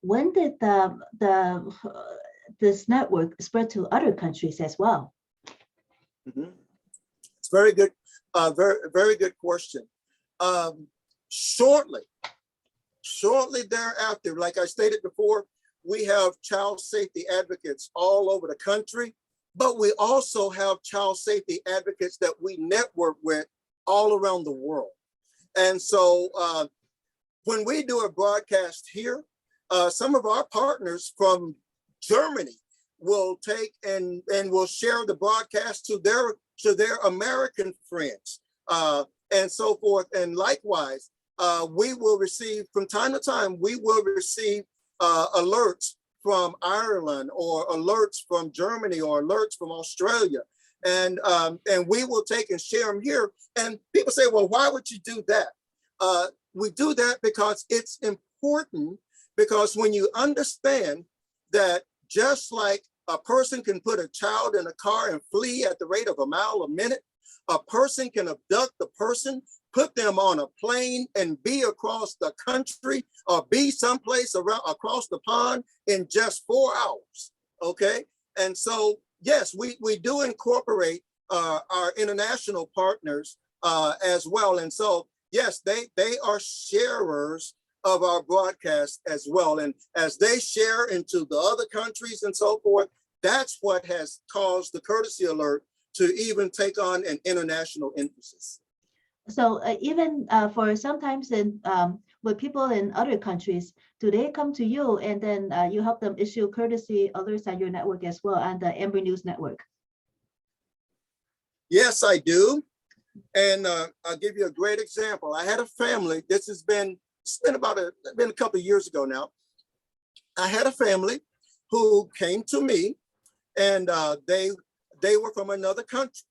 When did this network spread to other countries as well? It's very good. Very good question. Shortly thereafter, like I stated before, we have child safety advocates all over the country, but we also have child safety advocates that we network with all around the world. And so when we do a broadcast here, some of our partners from Germany will take and will share the broadcast to their American friends and so forth. And likewise, we will receive from time to time, we will receive alerts from Ireland or alerts from Germany or alerts from Australia. And we will take and share them here. And people say, well, why would you do that? We do that because it's important, because when you understand that just like a person can put a child in a car and flee at the rate of a mile a minute, a person can abduct the person, put them on a plane and be across the country or be someplace around across the pond in just 4 hours, okay? And so, yes, we do incorporate our international partners as well. And so, yes, they are sharers of our broadcast as well. And as they share into the other countries and so forth, that's what has caused the courtesy alert to even take on an international emphasis. So even for sometimes with people in other countries, do they come to you and then you help them issue courtesy alerts on your network as well, on the Amber News Network? Yes, I do. And I'll give you a great example. I had a family, it's been a couple of years ago now. I had a family who came to me and they were from another country.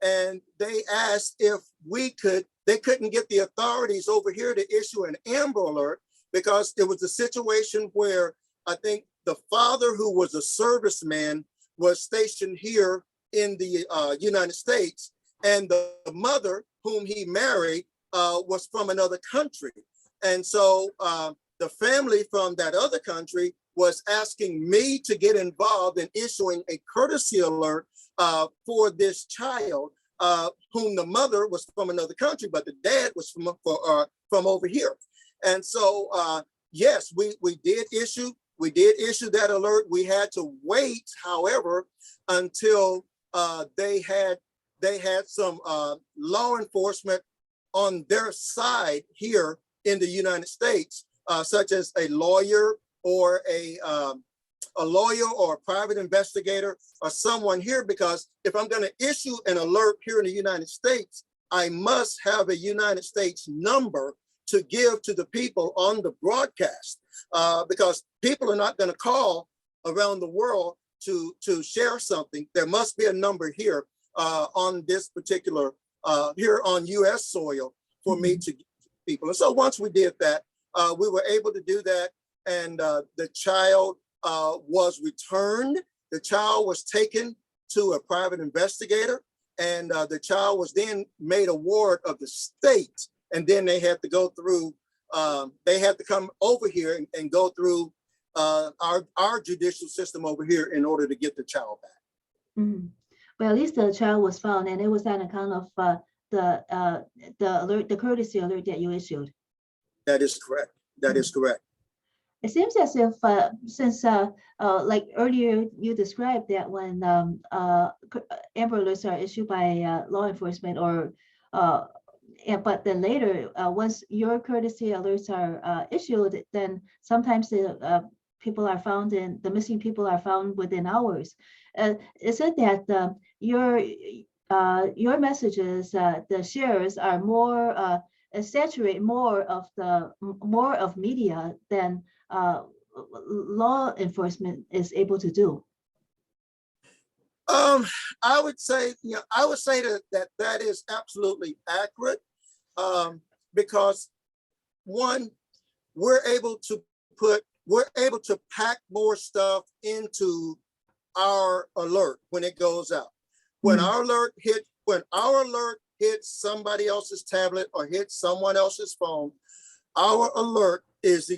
And they asked if they couldn't get the authorities over here to issue an Amber Alert because there was a situation where I think the father, who was a serviceman, was stationed here in the United States, and the mother, whom he married, was from another country. And so the family from that other country was asking me to get involved in issuing a courtesy alert for this child, whom the mother was from another country, but the dad was from over here. And so, yes, we did issue that alert. We had to wait, however, until they had some law enforcement on their side here in the United States, such as a lawyer or a private investigator or someone here, because if I'm going to issue an alert here in the United States, I must have a United States number to give to the people on the broadcast, because people are not going to call around the world to share something. There must be a number here on this particular, here on US soil for me to give people. And so once we did that, we were able to do that, and the child was returned. The child was taken to a private investigator, and the child was then made a ward of the state. And then they had to go through, they had to come over here and go through our judicial system over here in order to get the child back. Mm-hmm. Well, at least the child was found, and it was on account of the alert, the courtesy alert that you issued. That is correct. That is correct. It seems as if, since like earlier you described that when Amber Alerts are issued by law enforcement, or but then later, once your courtesy alerts are issued, then sometimes the people are found, and the missing people are found within hours. Is it that your messages, the shares are more saturate more of media than law enforcement is able to do? I would say that is absolutely accurate, because one, we're able to pack more stuff into our alert when it goes out. When our alert hits somebody else's tablet or hits someone else's phone, our alert is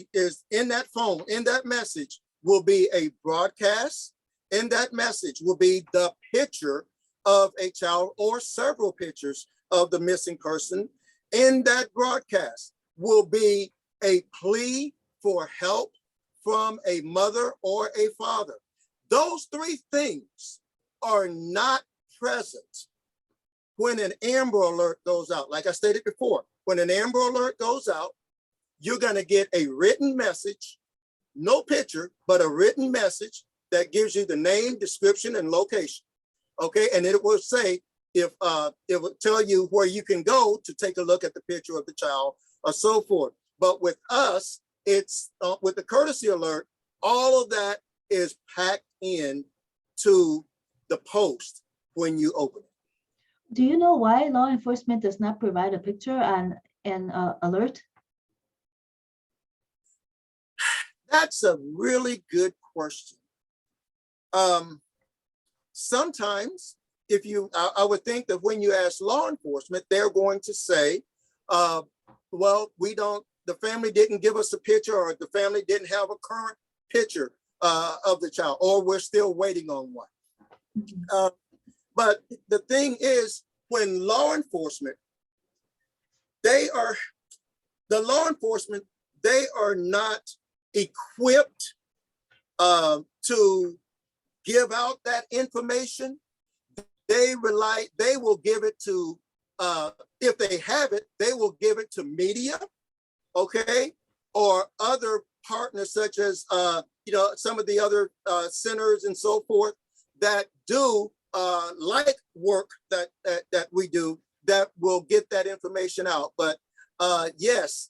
in that phone. In that message will be a broadcast. In that message will be the picture of a child or several pictures of the missing person in that broadcast will be a plea for help from a mother or a father. Those three things are not present when an Amber Alert goes out. Like I stated before, when an Amber Alert goes out, you're going to get a written message, no picture, but a written message that gives you the name, description, and location. Okay, and it will say, if it will tell you where you can go to take a look at the picture of the child or so forth. But with us, it's with the courtesy alert, all of that is packed in to the post when you open it. Do you know why law enforcement does not provide a picture and an alert? That's a really good question. Sometimes, if you, I would think that when you ask law enforcement, they're going to say, well, the family didn't give us a picture, or the family didn't have a current picture of the child, or we're still waiting on one. But the thing is, when law enforcement, they are not equipped to give out that information. They will give it to, if they have it, they will give it to media, okay? Or other partners such as, some of the other centers and so forth that do like work that we do, that will get that information out. But yes,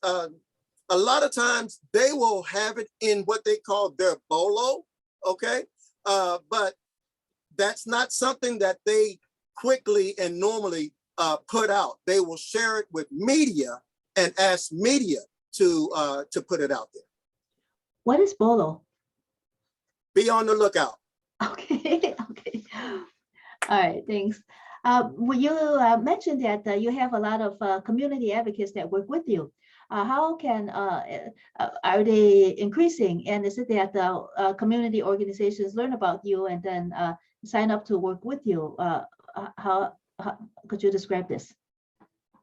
a lot of times they will have it in what they call their bolo, okay? But that's not something that they quickly and normally put out. They will share it with media and ask media to put it out there. What is bolo? Be on the lookout. Okay, okay. All right, thanks. Well, you mentioned that you have a lot of community advocates that work with you. How can, are they increasing? And is it that the community organizations learn about you and then sign up to work with you? How could you describe this?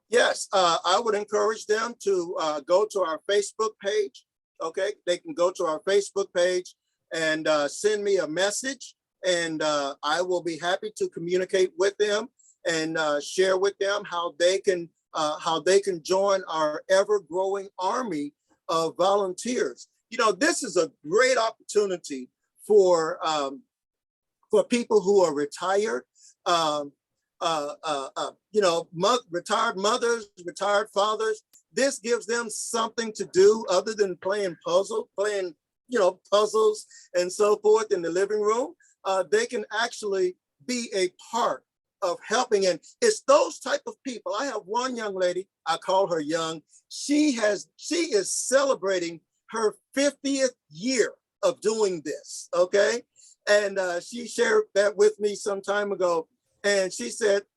Yes, I would encourage them to go to our Facebook page. Okay, they can go to our Facebook page and send me a message, and I will be happy to communicate with them and share with them how they can join our ever-growing army of volunteers. You know, this is a great opportunity for people who are retired, retired mothers, retired fathers. This gives them something to do other than playing puzzles and so forth in the living room. They can actually be a part of helping. And it's those type of people. I have one young lady, I call her young. She is celebrating her 50th year of doing this, okay? And she shared that with me some time ago. And she said,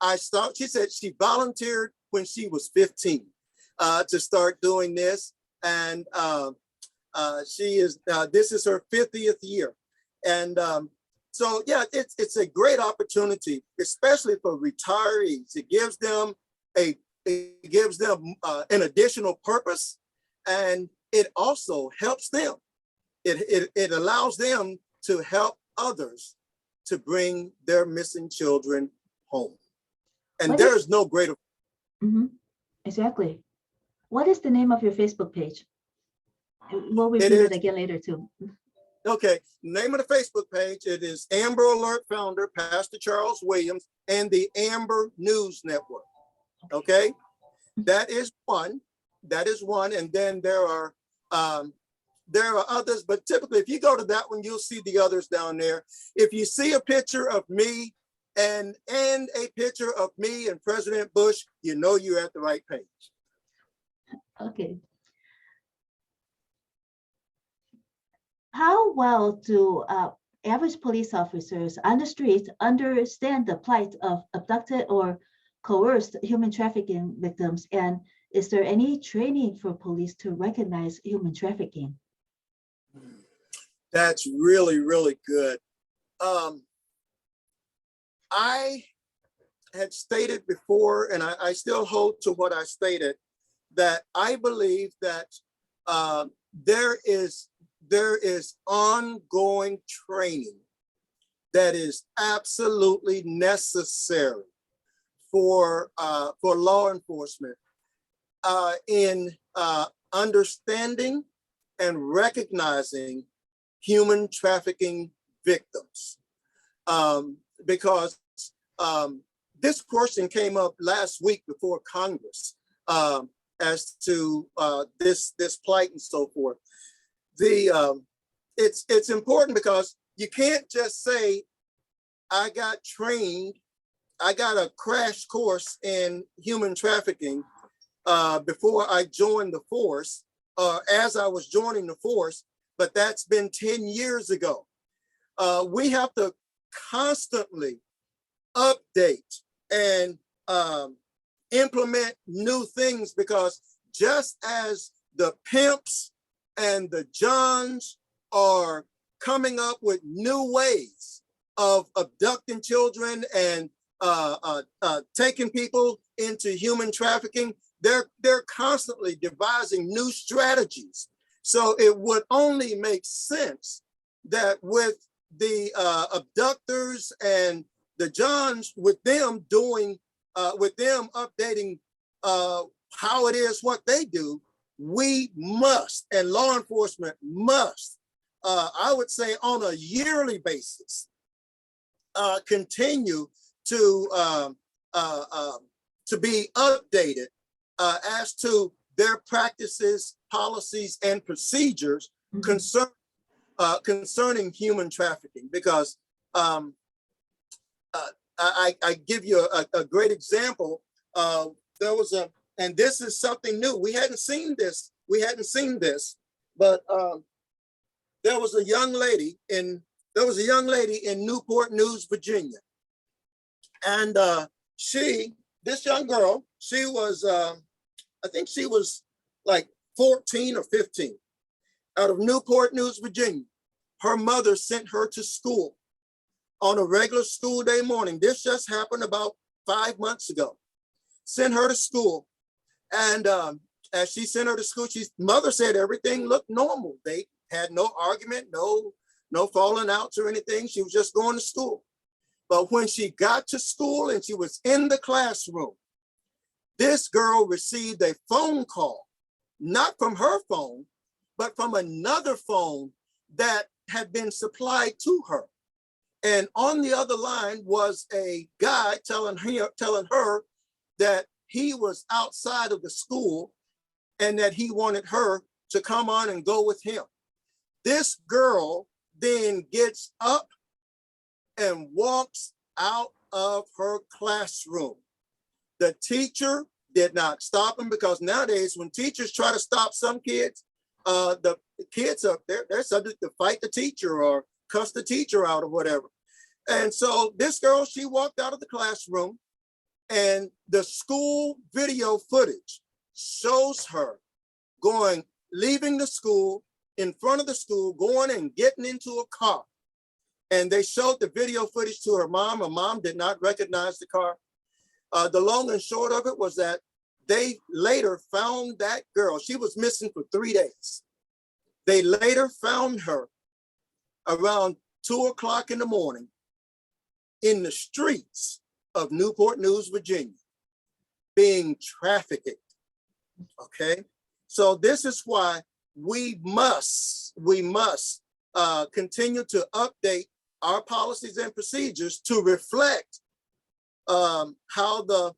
she volunteered when she was 15 to start doing this. And this is her 50th year. And so, yeah, it's a great opportunity, especially for retirees. It gives them an additional purpose, and it also helps them. It allows them to help others to bring their missing children home. And there is no greater. Mm-hmm. Exactly. What is the name of your Facebook page? We'll repeat it again later too. Okay, name of the Facebook page, it is Amber Alert founder, Pastor Charles Williams, and the Amber News Network. Okay, that is one. And then there are others, but typically if you go to that one, you'll see the others down there. If you see a picture of me and a picture of me and President Bush, you know you're at the right page. Okay. How well do average police officers on the street understand the plight of abducted or coerced human trafficking victims? And is there any training for police to recognize human trafficking? That's really, really good. I had stated before, and I still hold to what I stated, that I believe that there is ongoing training that is absolutely necessary for law enforcement in understanding and recognizing human trafficking victims. Because this question came up last week before Congress as to this plight and so forth. It's important because you can't just say, I got trained, I got a crash course in human trafficking before I joined the force, as I was joining the force, but that's been 10 years ago. We have to constantly update and implement new things, because just as the pimps and the Johns are coming up with new ways of abducting children and taking people into human trafficking, they're constantly devising new strategies. So it would only make sense that with the abductors and the Johns, with them doing, with them updating how it is what they do, we must, and law enforcement must, I would say on a yearly basis, continue to be updated as to their practices, policies, and procedures concerning human trafficking. Because I give you a great example. There was and this is something new. We hadn't seen this. But there was a young lady in Newport News, Virginia, and this young girl, she was I think she was like 14 or 15, out of Newport News, Virginia. Her mother sent her to school on a regular school day morning. This just happened about 5 months ago. Sent her to school, and as she sent her to school, mother said everything looked normal. They had no argument, no falling outs or anything. She was just going to school. But when she got to school and she was in the classroom, this girl received a phone call, not from her phone, but from another phone that had been supplied to her. And on the other line was a guy telling her that he was outside of the school and that he wanted her to come on and go with him. This girl then gets up and walks out of her classroom. The teacher did not stop him, because nowadays when teachers try to stop some kids, the kids up there, they're subject to fight the teacher or cuss the teacher out or whatever. And so this girl, she walked out of the classroom, and the school video footage shows her leaving the school, in front of the school, going and getting into a car. And they showed the video footage to her mom. Her mom did not recognize the car. The long and short of it was that they later found that girl. She was missing for 3 days. They later found her around 2 o'clock in the morning in the streets of Newport News, Virginia, being trafficked. Okay, so this is why we must continue to update our policies and procedures to reflect how the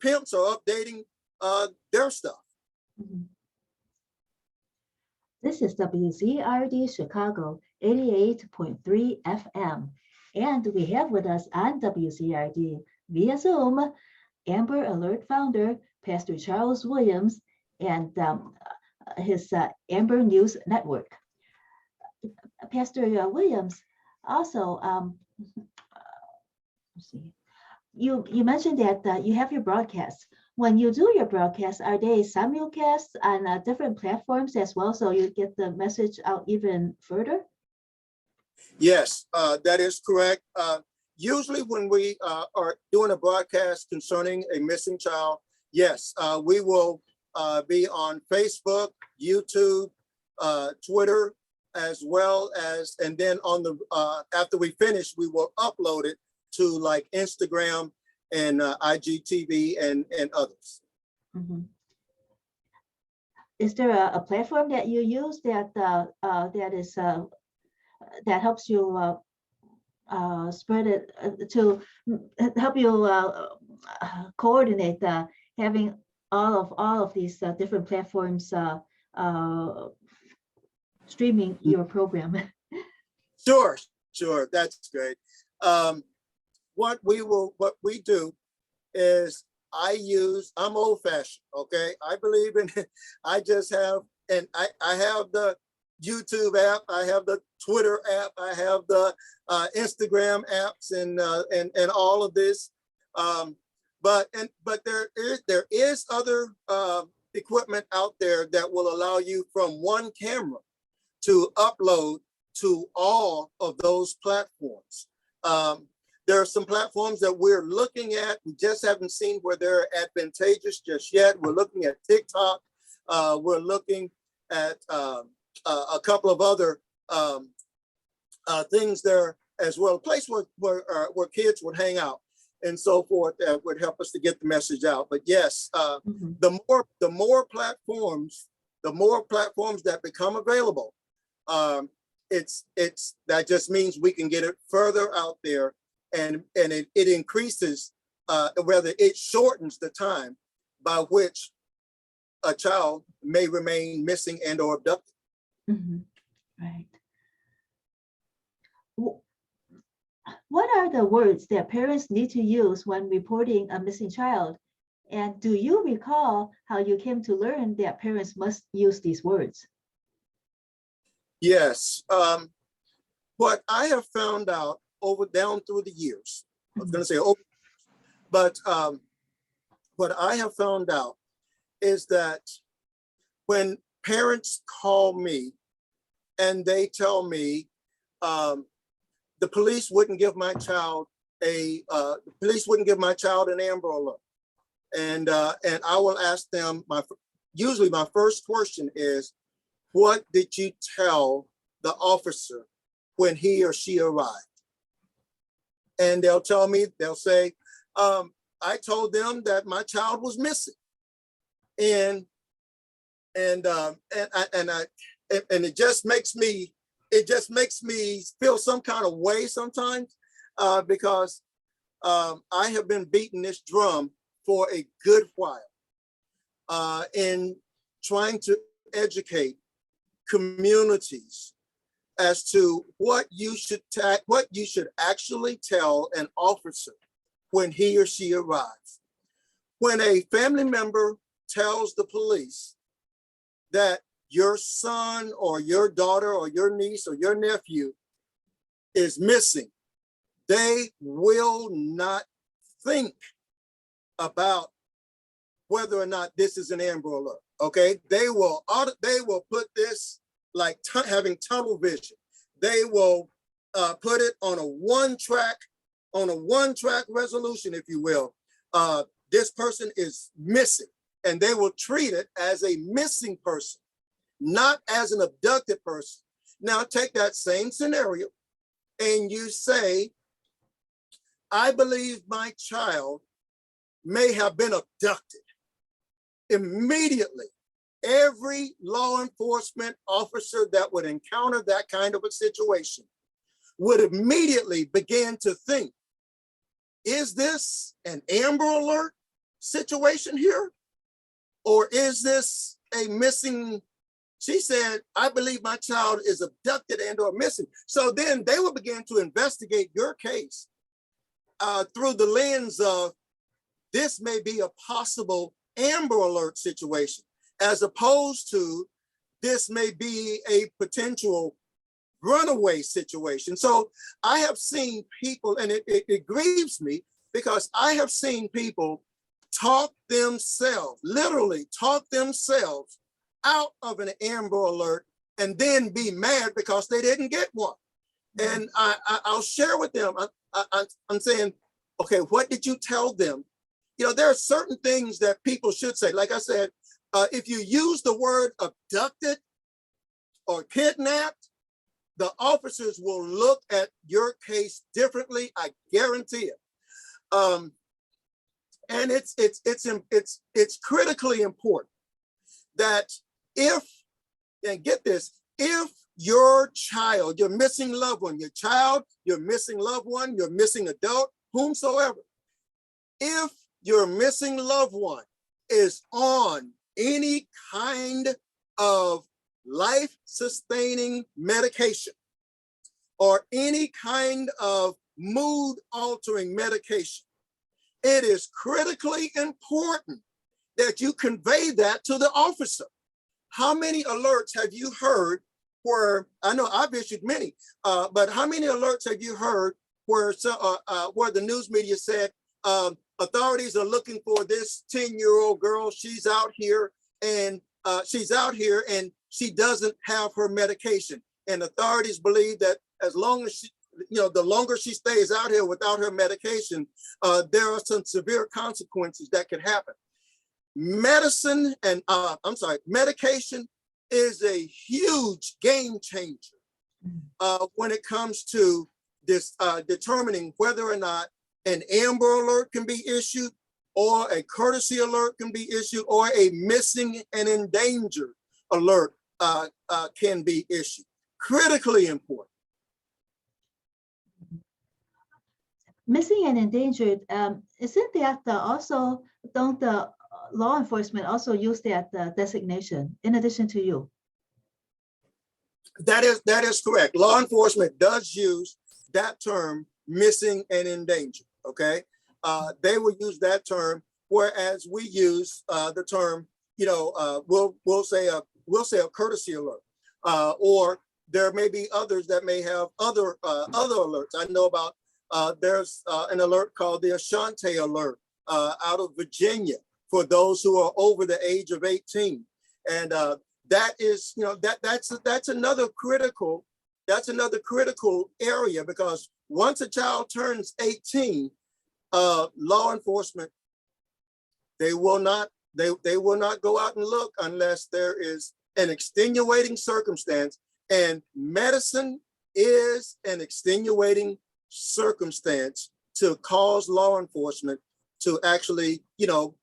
pimps are updating their stuff. This is WZRD Chicago 88.3 FM. And we have with us on WZRD via Zoom, AMBERAlert founder, Pastor Charles Williams, and his Amber News Network. Pastor Williams, also, let's see. You mentioned that you have your broadcasts. When you do your broadcasts, are they simulcasts on different platforms as well, so you get the message out even further? Yes, that is correct. usually when we are doing a broadcast concerning a missing child, yes, we will be on Facebook, YouTube, Twitter, as well as, and then on the, after we finish, we will upload it to like Instagram and IGTV and others. Mm-hmm. Is there a platform that you use that that helps you spread it to help you coordinate having all of these different platforms streaming your program? Sure, sure, that's great. What we do is I'm old fashioned, okay? I believe in, I just have, and I have the YouTube app, I have the Twitter app, I have the Instagram apps and all of this. But there is other equipment out there that will allow you from one camera to upload to all of those platforms. There are some platforms that we're looking at. We just haven't seen where they're advantageous just yet. We're looking at TikTok. We're looking at a couple of other things there as well. A place where kids would hang out and so forth that would help us to get the message out. But yes, Mm-hmm. the more platforms that become available, that just means we can get it further out there, and it increases, whether it shortens the time by which a child may remain missing and or abducted. Mm-hmm. Right. What are the words that parents need to use when reporting a missing child? And do you recall how you came to learn that parents must use these words? Yes. What I have found out down through the years, I was going to say over, but what I have found out is that when parents call me and they tell me the police wouldn't give my child an AMBERAlert, and I will ask them, usually my first question is, what did you tell the officer when he or she arrived? And they'll say, I told them that my child was missing. And it just makes me feel some kind of way sometimes, because I have been beating this drum for a good while in trying to educate communities as to what you should actually tell an officer when he or she arrives. When a family member tells the police that your son or your daughter or your niece or your nephew is missing, they will not think about whether or not this is an AMBERAlert. Okay, they will put this like having tunnel vision. They will put it on a one-track resolution, if you will. This person is missing, and they will treat it as a missing person, not as an abducted person. Now take that same scenario and you say, I believe my child may have been abducted. Immediately, every law enforcement officer that would encounter that kind of a situation would immediately begin to think, is this an AMBERAlert situation here? Or is this a missing? She said, I believe my child is abducted and or missing. So then they will begin to investigate your case through the lens of, this may be a possible AMBERAlert situation, as opposed to this may be a potential runaway situation. So I have seen people, and it grieves me, because I have seen people talk themselves, literally talk themselves out of an AMBERAlert and then be mad because they didn't get one. And I'll share with them. I'm saying, okay, what did you tell them? You know, there are certain things that people should say. Like I said, if you use the word abducted or kidnapped, the officers will look at your case differently. I guarantee it. And it's critically important that if, and get this, if your child, your missing loved one, your child, your missing loved one, your missing adult, whomsoever, if your missing loved one is on any kind of life-sustaining medication or any kind of mood-altering medication, it is critically important that you convey that to the officer. How many alerts have you heard where, I know I've issued many, but how many alerts have you heard where the news media said, authorities are looking for this 10-year-old girl, she's out here and she doesn't have her medication. And authorities believe that as long as she, you know, the longer she stays out here without her medication, there are some severe consequences that could happen. Medication is a huge game changer when it comes to this determining whether or not an Amber Alert can be issued, or a courtesy alert can be issued, or a missing and endangered alert can be issued. Critically important. Missing and endangered, isn't that also, don't the law enforcement also use that designation in addition to you? That is correct. Law enforcement does use that term, missing and endangered, okay? They will use that term, whereas we use the term, you know, we'll say a courtesy alert, or there may be others that may have other alerts. I know about there's an alert called the Ashante alert out of Virginia for those who are over the age of 18, and that is, you know, that's another critical area, because once a child turns 18, law enforcement, they will not go out and look unless there is an extenuating circumstance, and medicine is an extenuating circumstance to cause law enforcement to actually, you know,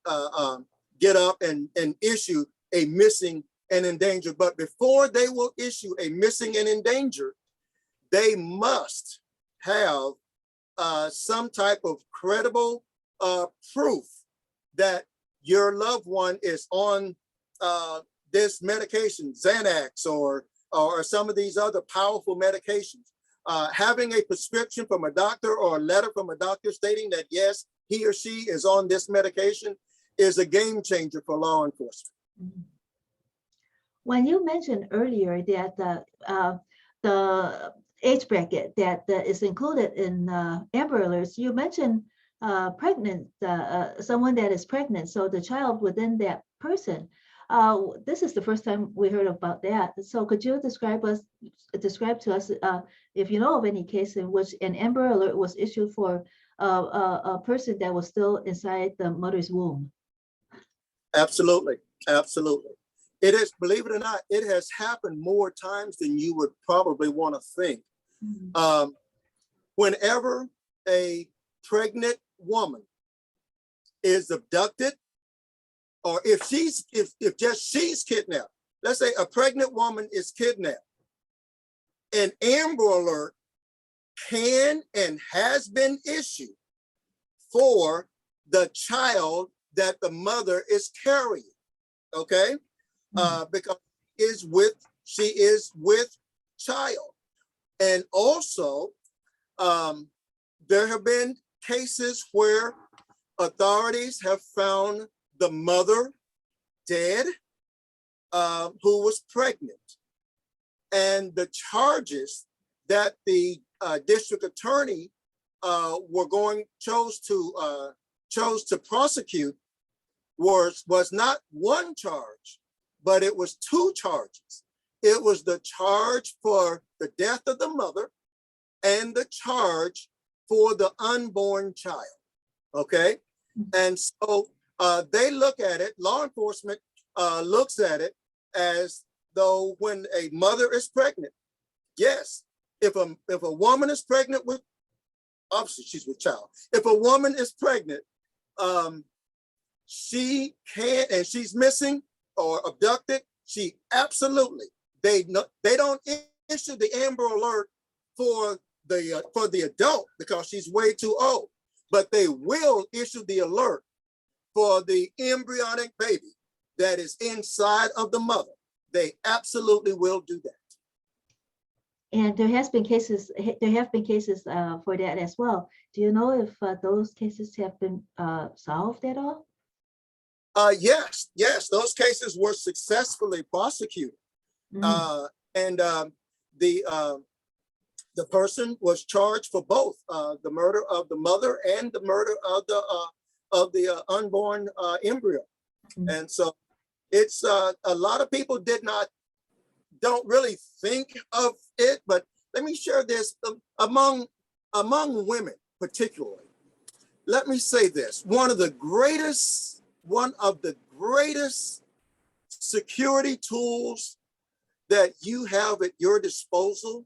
get up and issue a missing and endangered. But before they will issue a missing and endangered, they must have some type of credible proof that your loved one is on this medication, Xanax, or some of these other powerful medications. Having a prescription from a doctor or a letter from a doctor stating that, yes, he or she is on this medication is a game changer for law enforcement. When you mentioned earlier that the age bracket that is included in Amber Alerts, you mentioned pregnant, someone that is pregnant, so the child within that person. This is the first time we heard about that. So could you describe to us if you know of any case in which an Amber Alert was issued for a person that was still inside the mother's womb? Absolutely, absolutely. It is, believe it or not, it has happened more times than you would probably want to think. Mm-hmm. Whenever a pregnant woman is abducted, or if she's kidnapped, let's say a pregnant woman is kidnapped, an Amber Alert can and has been issued for the child that the mother is carrying, okay? Because she is with child. And also, there have been cases where authorities have found the mother dead, who was pregnant. And the charges that the district attorney chose to prosecute was not one charge, but it was two charges. It was the charge for the death of the mother, and the charge for the unborn child. Okay. And so they look at it, law enforcement looks at it as though when a mother is pregnant, yes, if a woman is pregnant with, obviously she's with child. If a woman is pregnant, she can, and she's missing or abducted, she absolutely, they don't issue the Amber Alert for the adult because she's way too old, but they will issue the alert for the embryonic baby that is inside of the mother. They absolutely will do that. And there have been cases for that as well. Do you know if those cases have been solved at all? Yes, those cases were successfully prosecuted. And the person was charged for both the murder of the mother and the murder of the unborn embryo. And so it's a lot of people don't really think of it, but let me share this among women particularly. Let me say this: one of the greatest security tools that you have at your disposal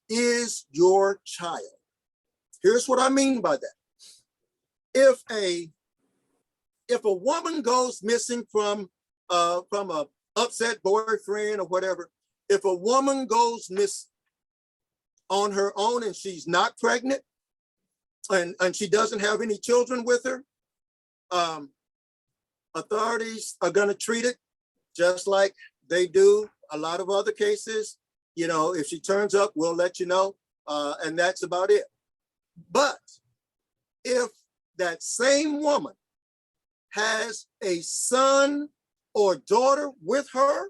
is your child. Here's what I mean by that. If a woman goes missing from a upset boyfriend or whatever, if a woman goes missing on her own and she's not pregnant and she doesn't have any children with her, authorities are going to treat it just like they do a lot of other cases. You know, if she turns up, we'll let you know, and that's about it. But if that same woman has a son or daughter with her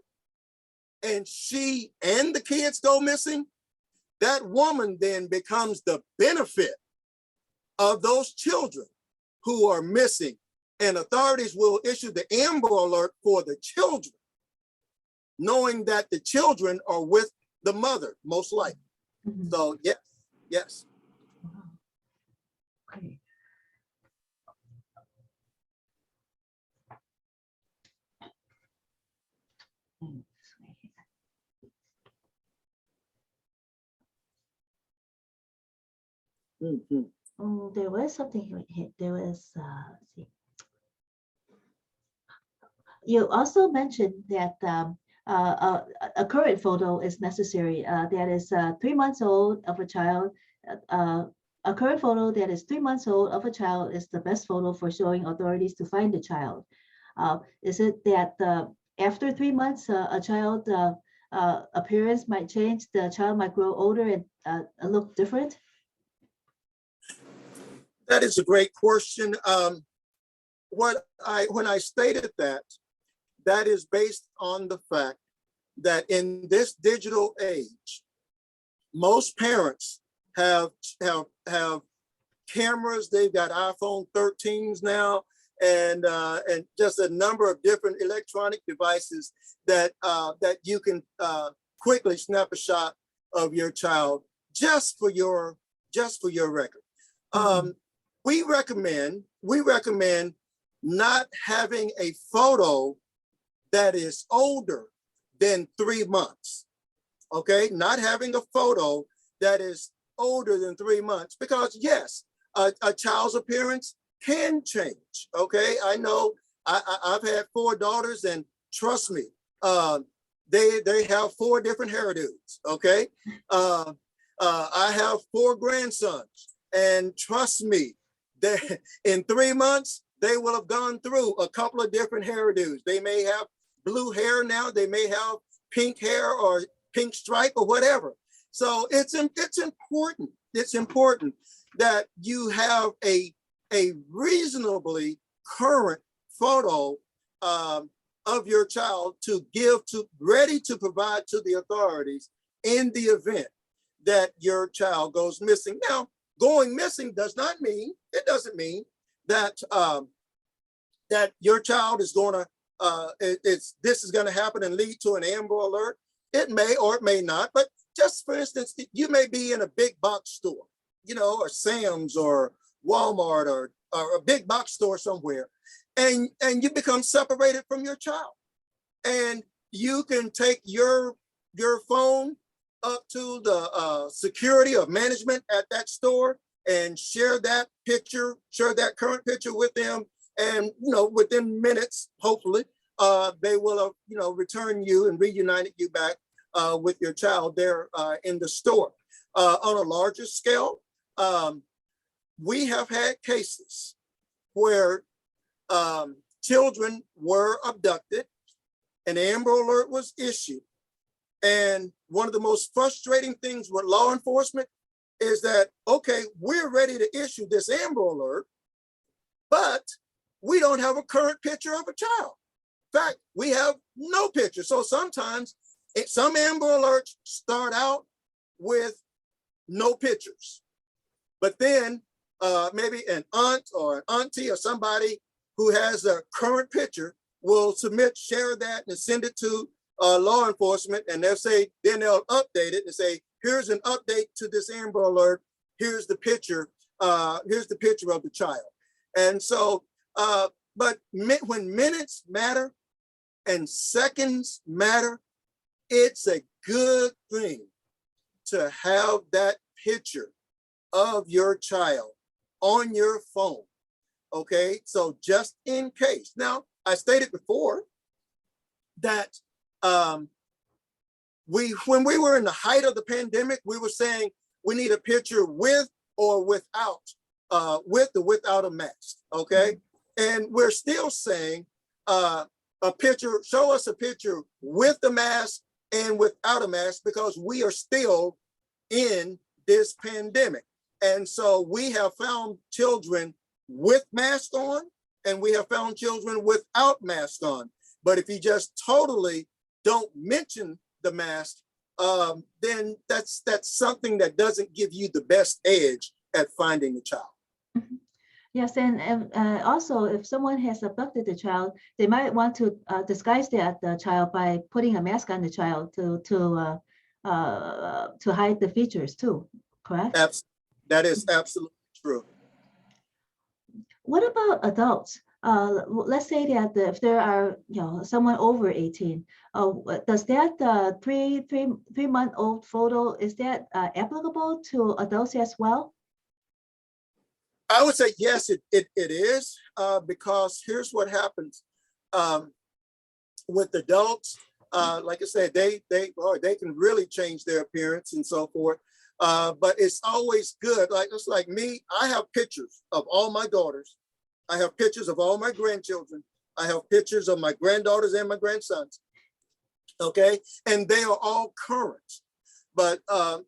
and she and the kids go missing, that woman then becomes the benefit of those children who are missing, and authorities will issue the Amber Alert for the children, knowing that the children are with the mother, most likely. So yes. Okay. Oh, there was something here. There was, let's see. You also mentioned that a current photo is necessary. That is 3 months old of a child. A current photo that is 3 months old of a child is the best photo for showing authorities to find the child. Is it that after 3 months, a child appearance might change? The child might grow older and look different? That is a great question. When I stated that is based on the fact that in this digital age, most parents have cameras. They've got iPhone 13s now, and just a number of different electronic devices that you can quickly snap a shot of your child just for your record. We recommend not having a photo that is older than 3 months. Okay, not having a photo that is older than 3 months, because yes, a child's appearance can change. Okay, I know I've had 4 daughters, and trust me, they have 4 different hairdos. Okay, I have 4 grandsons, and trust me, that in 3 months they will have gone through a couple of different hairdos. They may have blue hair now, they may have pink hair or pink stripe or whatever. So it's important. It's important that you have a reasonably current photo of your child ready to provide to the authorities in the event that your child goes missing. Now, going missing doesn't mean that that your child is going to this is going to happen and lead to an Amber Alert. It may or it may not, but just for instance, you may be in a big box store, you know, or Sam's or Walmart or a big box store somewhere, and you become separated from your child. And you can take your phone up to the security or management at that store and share that picture, share that current picture with them. And, you know, within minutes, hopefully, they will, you know, return you and reunite you back with your child there in the store. On a larger scale, we have had cases where children were abducted, an Amber Alert was issued. And one of the most frustrating things with law enforcement is that, okay, we're ready to issue this Amber Alert, but we don't have a current picture of a child. In fact, we have no picture. So sometimes some Amber Alerts start out with no pictures, but then maybe an aunt or an auntie or somebody who has a current picture will share that and send it to law enforcement, and they'll update it and say, here's an update to this Amber Alert. Here's the picture. Here's the picture of the child. And so, but when minutes matter and seconds matter, it's a good thing to have that picture of your child on your phone. Okay, so just in case. Now, I stated before that when we were in the height of the pandemic, we were saying we need a picture with or without, with or without a mask, okay? And we're still saying a picture, show us a picture with the mask and without a mask, because we are still in this pandemic. And so we have found children with masks on, and we have found children without masks on. But if you just totally don't mention the mask, then that's something that doesn't give you the best edge at finding the child. Mhm. Yes, and also if someone has abducted the child, they might want to disguise the child by putting a mask on the child to hide the features too, correct? That is absolutely true. What about adults? Let's say that if there are, someone over 18, does that three-month-old photo, is that applicable to adults as well? I would say yes, it is, because here's what happens with adults. Like I said, they can really change their appearance and so forth. But it's always good. It's like me, I have pictures of all my daughters. I have pictures of all my grandchildren. I have pictures of my granddaughters and my grandsons. Okay, and they are all current. But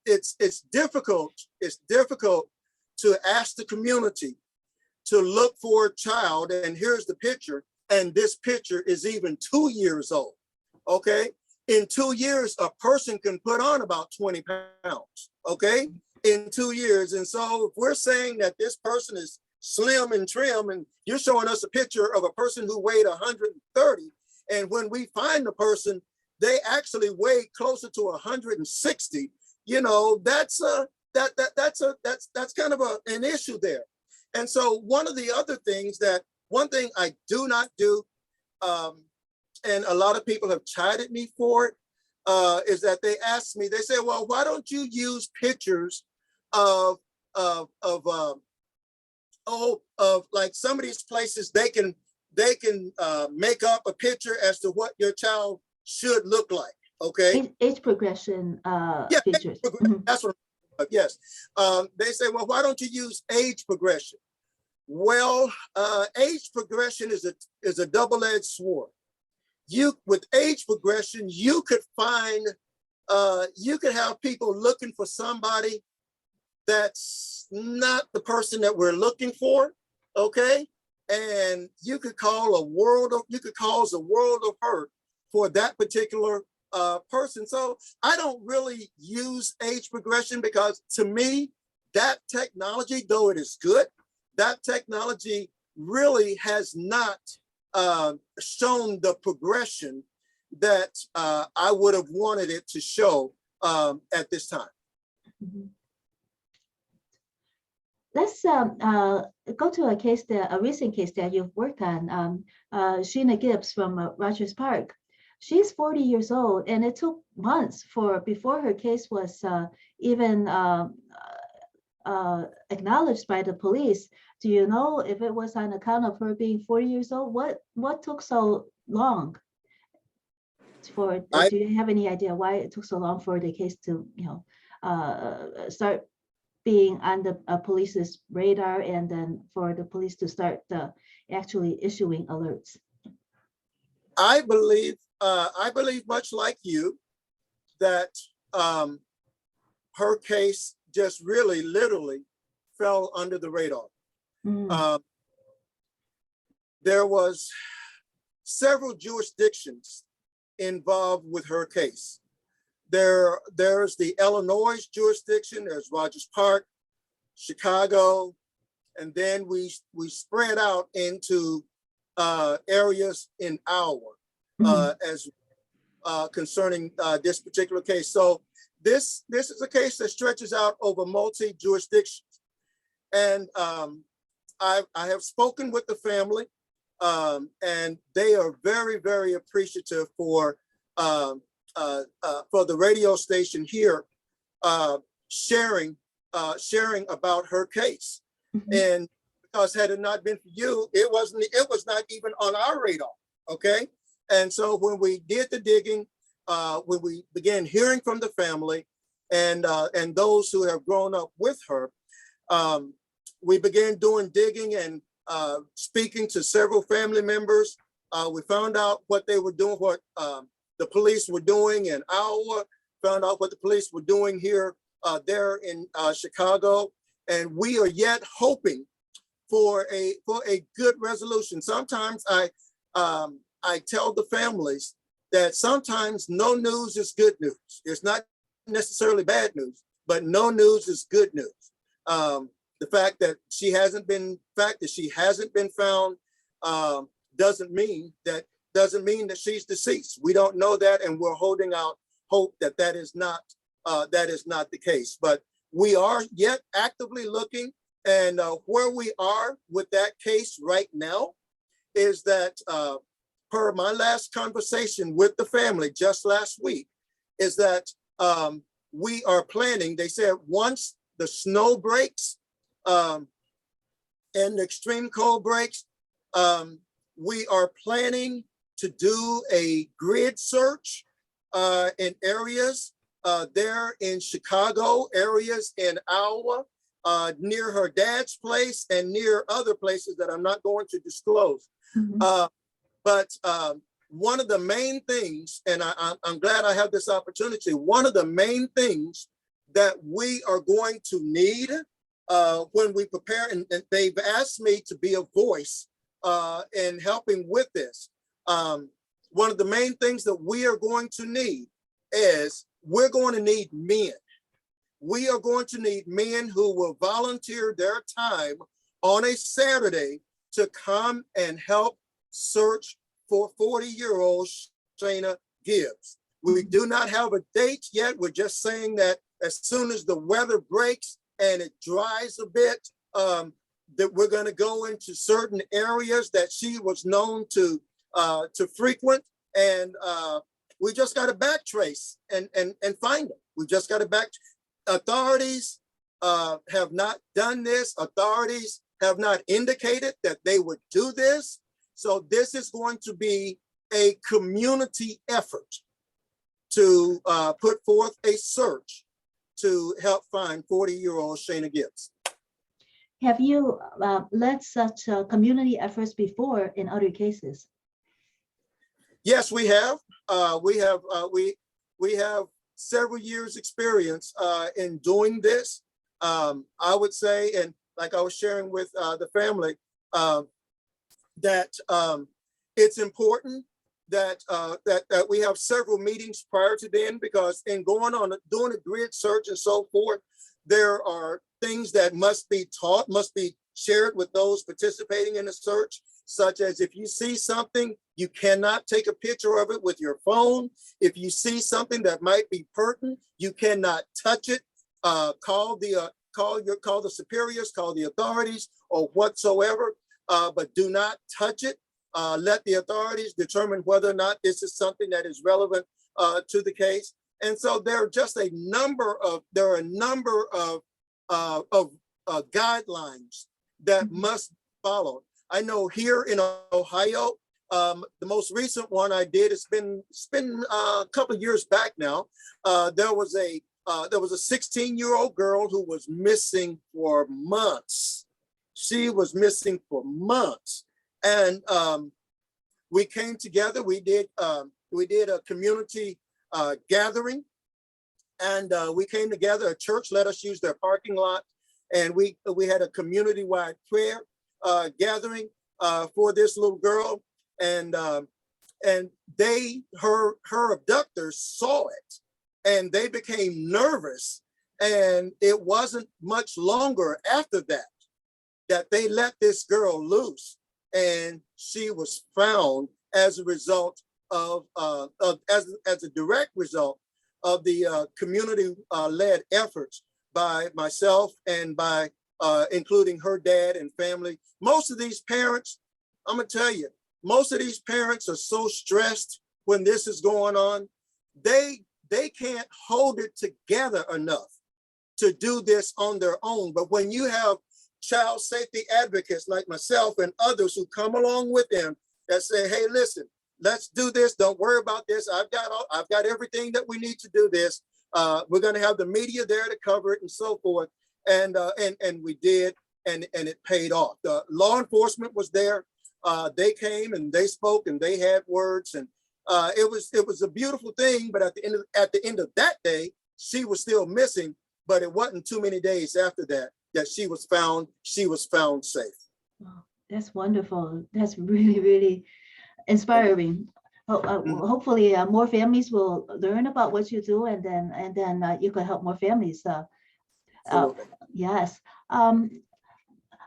it's difficult. It's difficult to ask the community to look for a child, and here's the picture, and this picture is even 2 years old. Okay, in 2 years, a person can put on about 20 pounds. Okay, in 2 years. And so if we're saying that this person is slim and trim, and you're showing us a picture of a person who weighed 130, and when we find the person, they actually weigh closer to 160, that's kind of an issue there. And so one of the other things one thing I do not do, and a lot of people have chided me for it, is that they ask me, they say, well, why don't you use pictures of like some of these places, they can make up a picture as to what your child should look like. Okay. Age progression features. That's what. Yes. They say, well, why don't you use age progression? Well, age progression is a double-edged sword. With age progression, you could have people looking for somebody that's not the person that we're looking for. Okay. And you could cause a world of hurt for that particular person. So I don't really use age progression, because to me, that technology, though it is good, that technology really has not shown the progression that I would have wanted it to show at this time. Mhm. Let's go to a case a recent case that you've worked on. Sheena Gibbs from Rogers Park. She's 40 years old, and it took months before her case was even acknowledged by the police. Do you know if it was on account of her being 40 years old? What took so long? Do you have any idea why it took so long for the case to, start being on the police's radar, and then for the police to start actually issuing alerts? I believe much like you that her case just really literally fell under the radar. There was several jurisdictions involved with her case. There's the Illinois jurisdiction, there's Rogers Park, Chicago, and then we spread out into areas in Iowa as concerning this particular case. So this is a case that stretches out over multi jurisdictions, and I have spoken with the family, and they are very, very appreciative for the radio station here sharing about her case. And because had it not been for you, it was not even on our radar. Okay. And so when we did the digging, when we began hearing from the family and those who have grown up with her, we began doing digging and speaking to several family members. We found out what they were doing, what the police were doing in Iowa, found out what the police were doing here, there in Chicago. And we are yet hoping for a good resolution. Sometimes I tell the families that sometimes no news is good news. It's not necessarily bad news, but no news is good news. The fact that she hasn't been found doesn't mean that she's deceased. We don't know that, and we're holding out hope that that is not the case. But we are yet actively looking, and where we are with that case right now is that per my last conversation with the family just last week, is that we are planning. They said once the snow breaks and the extreme cold breaks, we are planning to do a grid search in areas there in Chicago, areas in Iowa, near her dad's place and near other places that I'm not going to disclose. But one of the main things, and I'm glad I have this opportunity, one of the main things that we are going to need when we prepare, and they've asked me to be a voice in helping with this. One of the main things that we are going to need is we're going to need men. We are going to need men who will volunteer their time on a Saturday to come and help search for 40-year-old Sheena Gibbs. We do not have a date yet. We're just saying that as soon as the weather breaks and it dries a bit, that we're going to go into certain areas that she was known to frequent, and we just got to backtrace and find them. We just got to Authorities have not done this. Authorities have not indicated that they would do this. So this is going to be a community effort to put forth a search to help find 40-year-old Sheena Gibbs. Have you led such community efforts before in other cases? Yes, we have. We have several years experience in doing this. I would say, and like I was sharing with the family, that it's important that that we have several meetings prior to then, because in going on doing a grid search and so forth, there are things that must be taught, must be shared with those participating in the search, such as if you see something, You cannot take a picture of it with your phone. If you see something that might be pertinent, you cannot touch it. Call the superiors, call the authorities or whatsoever, but do not touch it. Let the authorities determine whether or not this is something that is relevant to the case. And so there are a number of guidelines that must be followed. I know here in Ohio, the most recent one I did, it's been a couple of years back now. There was a 16-year-old girl who was missing for months. She was missing for months, and we came together. We did a community gathering, and we came together. A church let us use their parking lot, and we had a community-wide prayer gathering for this little girl, and her abductors saw it, and they became nervous. And it wasn't much longer after that they let this girl loose, and she was found as a result as a direct result of the community-led efforts by myself and by including her dad and family. Most of these parents, I'm gonna tell you, most of these parents are so stressed when this is going on. They can't hold it together enough to do this on their own. But when you have child safety advocates like myself and others who come along with them that say, hey, listen, let's do this. Don't worry about this. I've got everything that we need to do this. We're going to have the media there to cover it and so forth. And we did, and it paid off. The law enforcement was there. They came and they spoke and they had words, and it was a beautiful thing. But at the end of that day, she was still missing. But it wasn't too many days after that she was found safe. Oh, that's wonderful. That's really, really inspiring. Hopefully more families will learn about what you do, and then you can help more families. Yes.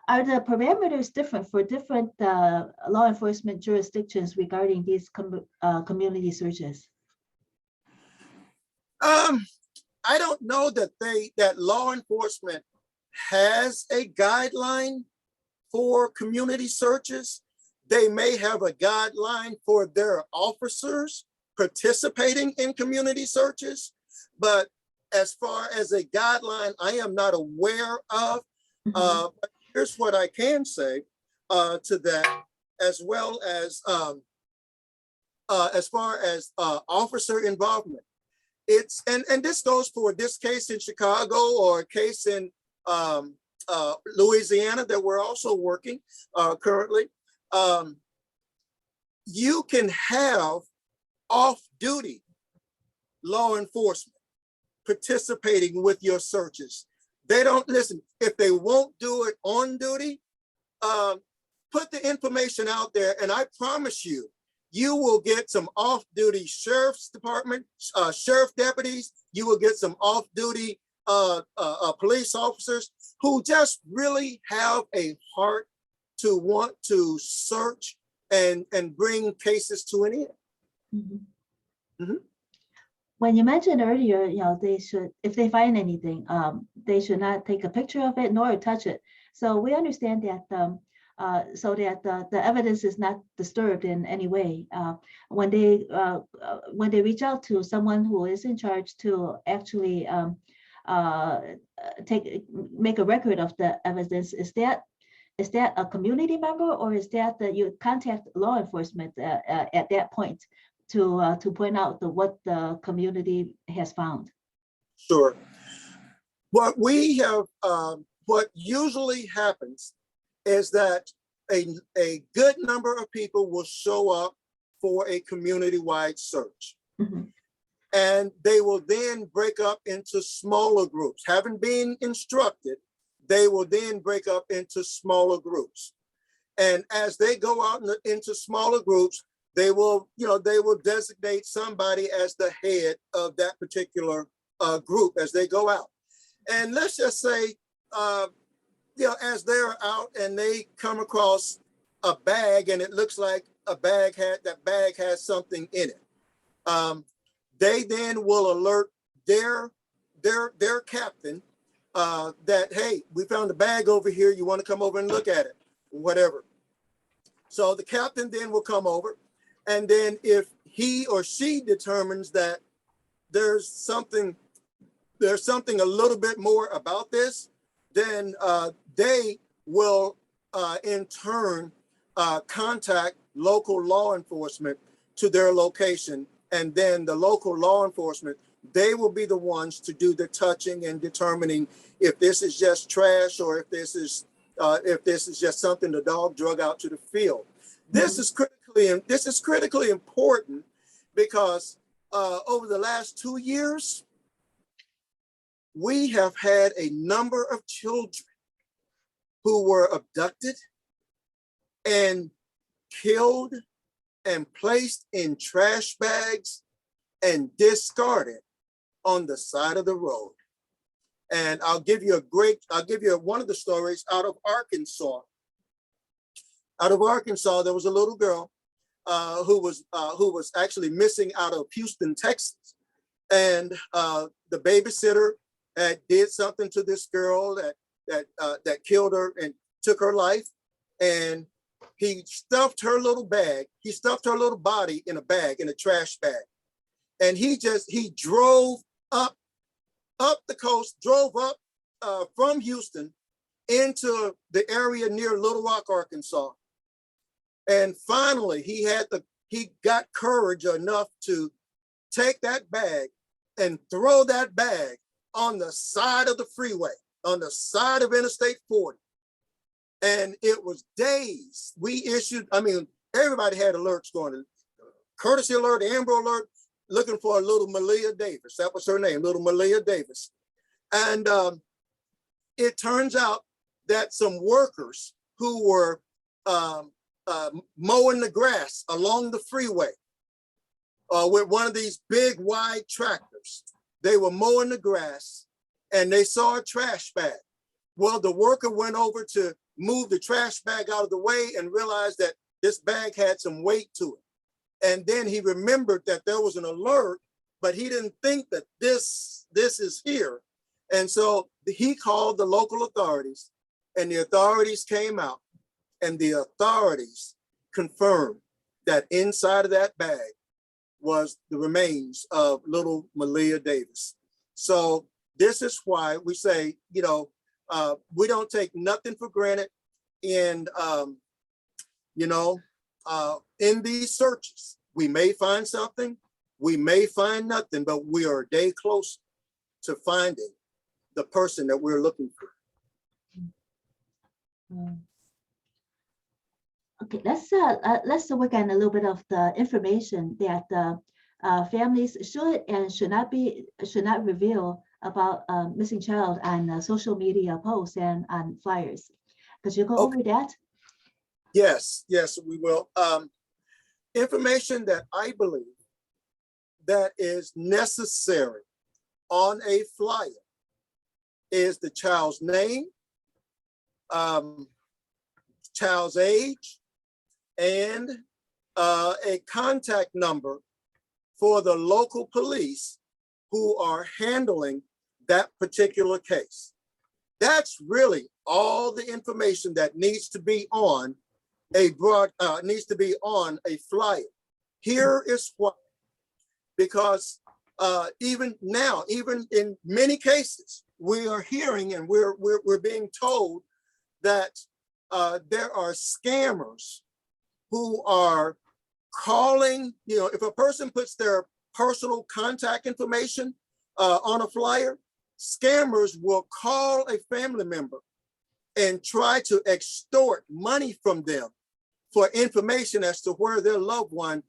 Are the parameters different for different law enforcement jurisdictions regarding these community searches? I don't know that law enforcement has a guideline for community searches. They may have a guideline for their officers participating in community searches, but as far as a guideline, I am not aware of. But here's what I can say to that, as well as far as officer involvement. It's and this goes for this case in Chicago or a case in Louisiana that we're also working currently. You can have off-duty law enforcement participating with your searches. They don't listen. If they won't do it on duty, put the information out there, and I promise you, you will get some off-duty sheriff's department, sheriff deputies. You will get some off-duty police officers who just really have a heart to want to search and bring cases to an end. When you mentioned earlier, they should, if they find anything, they should not take a picture of it nor touch it. So we understand that so that the evidence is not disturbed in any way. When they reach out to someone who is in charge to actually make a record of the evidence, is that a community member, or is that you contact law enforcement at that point to point out what the community has found? Sure. What we have, what usually happens is that a good number of people will show up for a community-wide search. And they will then break up into smaller groups. Having been instructed, they will then break up into smaller groups. And as they go out into smaller groups, they will designate somebody as the head of that particular group as they go out. And let's just say, as they're out and they come across a bag and it looks like that bag has something in it. They then will alert their captain that, hey, we found a bag over here. You want to come over and look at it, whatever. So the captain then will come over, and then if he or she determines that there's something a little bit more about this, then they will in turn contact local law enforcement to their location, and then the local law enforcement, they will be the ones to do the touching and determining if this is just trash or if this is just something the dog drug out to the field. This is critically important because over the last 2 years, we have had a number of children who were abducted and killed and placed in trash bags and discarded on the side of the road. And I'll give you one of the stories out of Arkansas. Out of Arkansas, there was a little girl who was actually missing out of Houston, Texas. And the babysitter did something to this girl that killed her and took her life. And he stuffed her little body in a bag, in a trash bag. And he drove up the coast, drove up from Houston into the area near Little Rock, Arkansas. And finally, he got courage enough to take that bag and throw that bag on the side of the freeway, on the side of Interstate 40. And it was days. Everybody had alerts going, courtesy alert, Amber Alert, looking for a little Malia Davis. That was her name, little Malia Davis. And it turns out that some workers who were mowing the grass along the freeway with one of these big wide tractors, they were mowing the grass and they saw a trash bag. Well, the worker went over to move the trash bag out of the way and realized that this bag had some weight to it. And then he remembered that there was an alert, but he didn't think that this is here. And so he called the local authorities, and the authorities came out, and the authorities confirmed that inside of that bag was the remains of little Malia Davis. So this is why we say, we don't take nothing for granted in, in these searches. We may find something, we may find nothing, but we are a day closer to finding the person that we're looking for. Okay, let's work on a little bit of the information that families should and should not reveal about missing child on social media posts and on flyers. Could you go over that? Yes, we will. Information that I believe that is necessary on a flyer is the child's name, child's age, and a contact number for the local police who are handling that particular case. That's really all the information that needs to be on a flyer. Here is why, because even now, even in many cases, we are hearing and we're being told that there are scammers who are calling, if a person puts their personal contact information on a flyer, scammers will call a family member and try to extort money from them for information as to where their loved one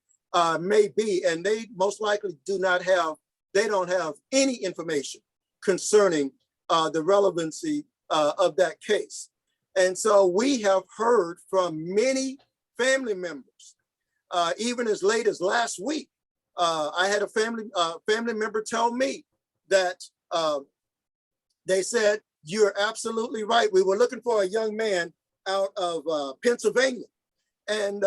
may be. And they most likely don't have any information concerning the relevancy of that case. And so we have heard from many family members, even as late as last week. I had a family member tell me that they said, "You're absolutely right. We were looking for a young man out of Pennsylvania, and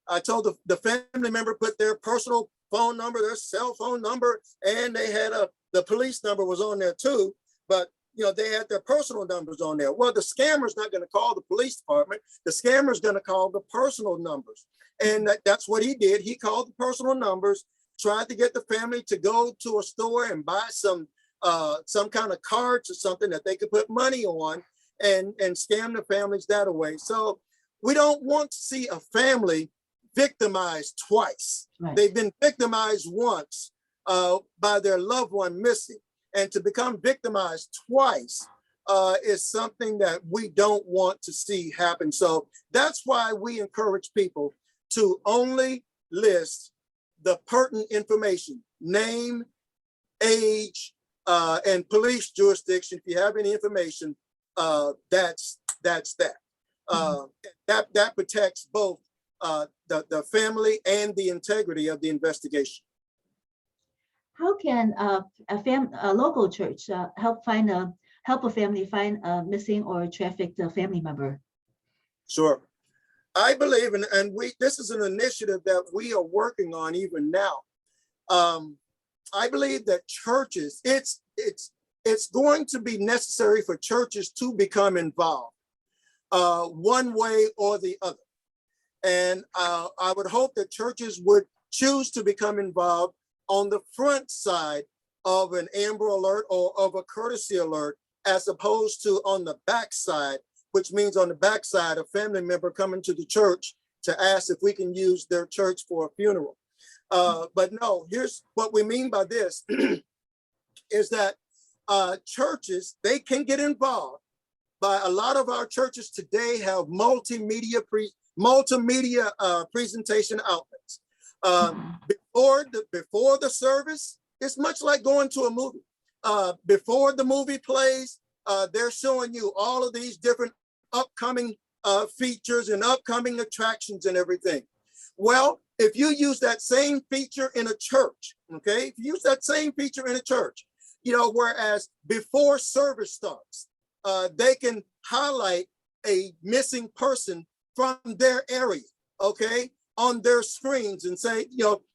I told the family member put their personal phone number, their cell phone number, and they had the police number was on there too. But they had their personal numbers on there. Well, the scammer's not going to call the police department. The scammer's going to call the personal numbers. And that's what he did. He called the personal numbers, tried to get the family to go to a store and buy some kind of cards or something that they could put money on and scam the families that way. So we don't want to see a family victimized twice. Right. They've been victimized once by their loved one missing. And to become victimized twice is something that we don't want to see happen. So that's why we encourage people to only list the pertinent information, name, age, and police jurisdiction. If you have any information, that's that. That protects both the family and the integrity of the investigation. How can a local church help a family find a missing or trafficked family member? Sure. I believe, and this is an initiative that we are working on even now. I believe that churches, it's going to be necessary for churches to become involved one way or the other. And I would hope that churches would choose to become involved on the front side of an Amber Alert or of a courtesy alert, as opposed to on the back side, which means on the back side, a family member coming to the church to ask if we can use their church for a funeral. But no, here's what we mean by this is that churches, they can get involved. By a lot of our churches today have multimedia presentation outlets. Before the service, it's much like going to a movie. Before the movie plays, they're showing you all of these different upcoming features and upcoming attractions and everything. Well, if you use that same feature in a church, okay, if you use that same feature in a church, whereas before service starts, they can highlight a missing person from their area, okay, on their screens and say,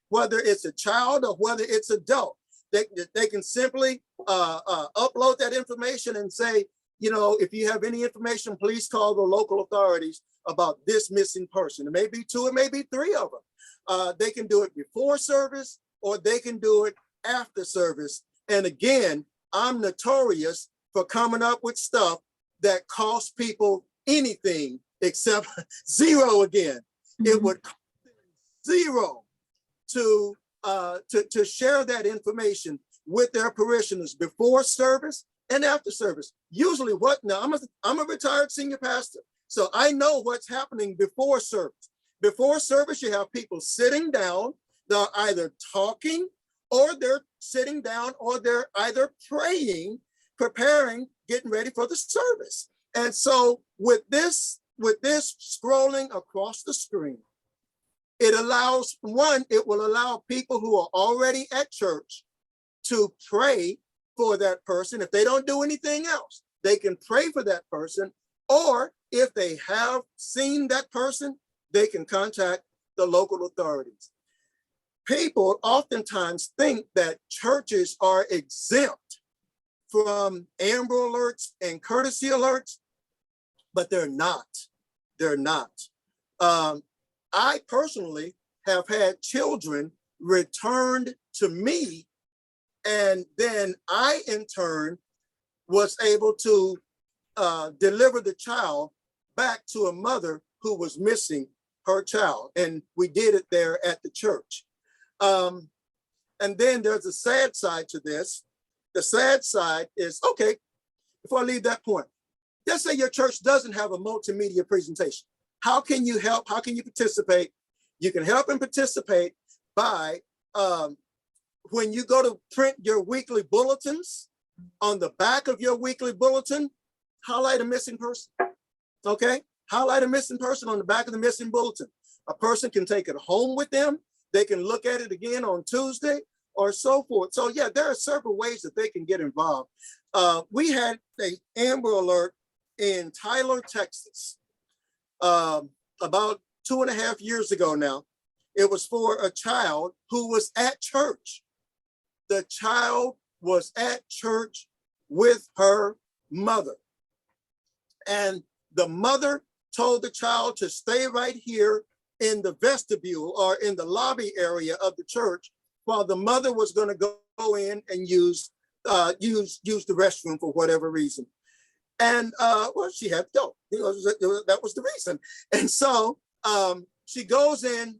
whether it's a child or whether it's adult, they can simply upload that information and say, if you have any information, please call the local authorities about this missing person. It may be 2, it may be 3 of them. They can do it before service or they can do it after service. And again, I'm notorious for coming up with stuff that costs people anything except zero again. Mm-hmm. It would cost zero to share that information with their parishioners before service and after service. Usually I'm a retired senior pastor, so I know what's happening before service. Before service, you have people sitting down, they're either talking or they're sitting down or they're either praying, preparing, getting ready for the service. And so with this scrolling across the screen, it will allow people who are already at church to pray for that person. If they don't do anything else, they can pray for that person. Or if they have seen that person, they can contact the local authorities. People oftentimes think that churches are exempt from Amber Alerts and courtesy alerts, but they're not. They're not. I personally have had children returned to me, and then I, in turn, was able to deliver the child back to a mother who was missing her child. And we did it there at the church. And then there's a sad side to this. The sad side is, okay, before I leave that point, let's say your church doesn't have a multimedia presentation. How can you help? How can you participate? You can help and participate by when you go to print your weekly bulletins, on the back of your weekly bulletin, highlight a missing person, okay? Highlight a missing person on the back of the missing bulletin. A person can take it home with them. They can look at it again on Tuesday or so forth. So yeah, there are several ways that they can get involved. We had an Amber Alert in Tyler, Texas, about 2.5 years ago now. It was for a child who was at church. The child was at church with her mother. And the mother told the child to stay right here in the vestibule or in the lobby area of the church while the mother was going to go in and use the restroom for whatever reason. And well, she had to go. That was the reason. And so she goes in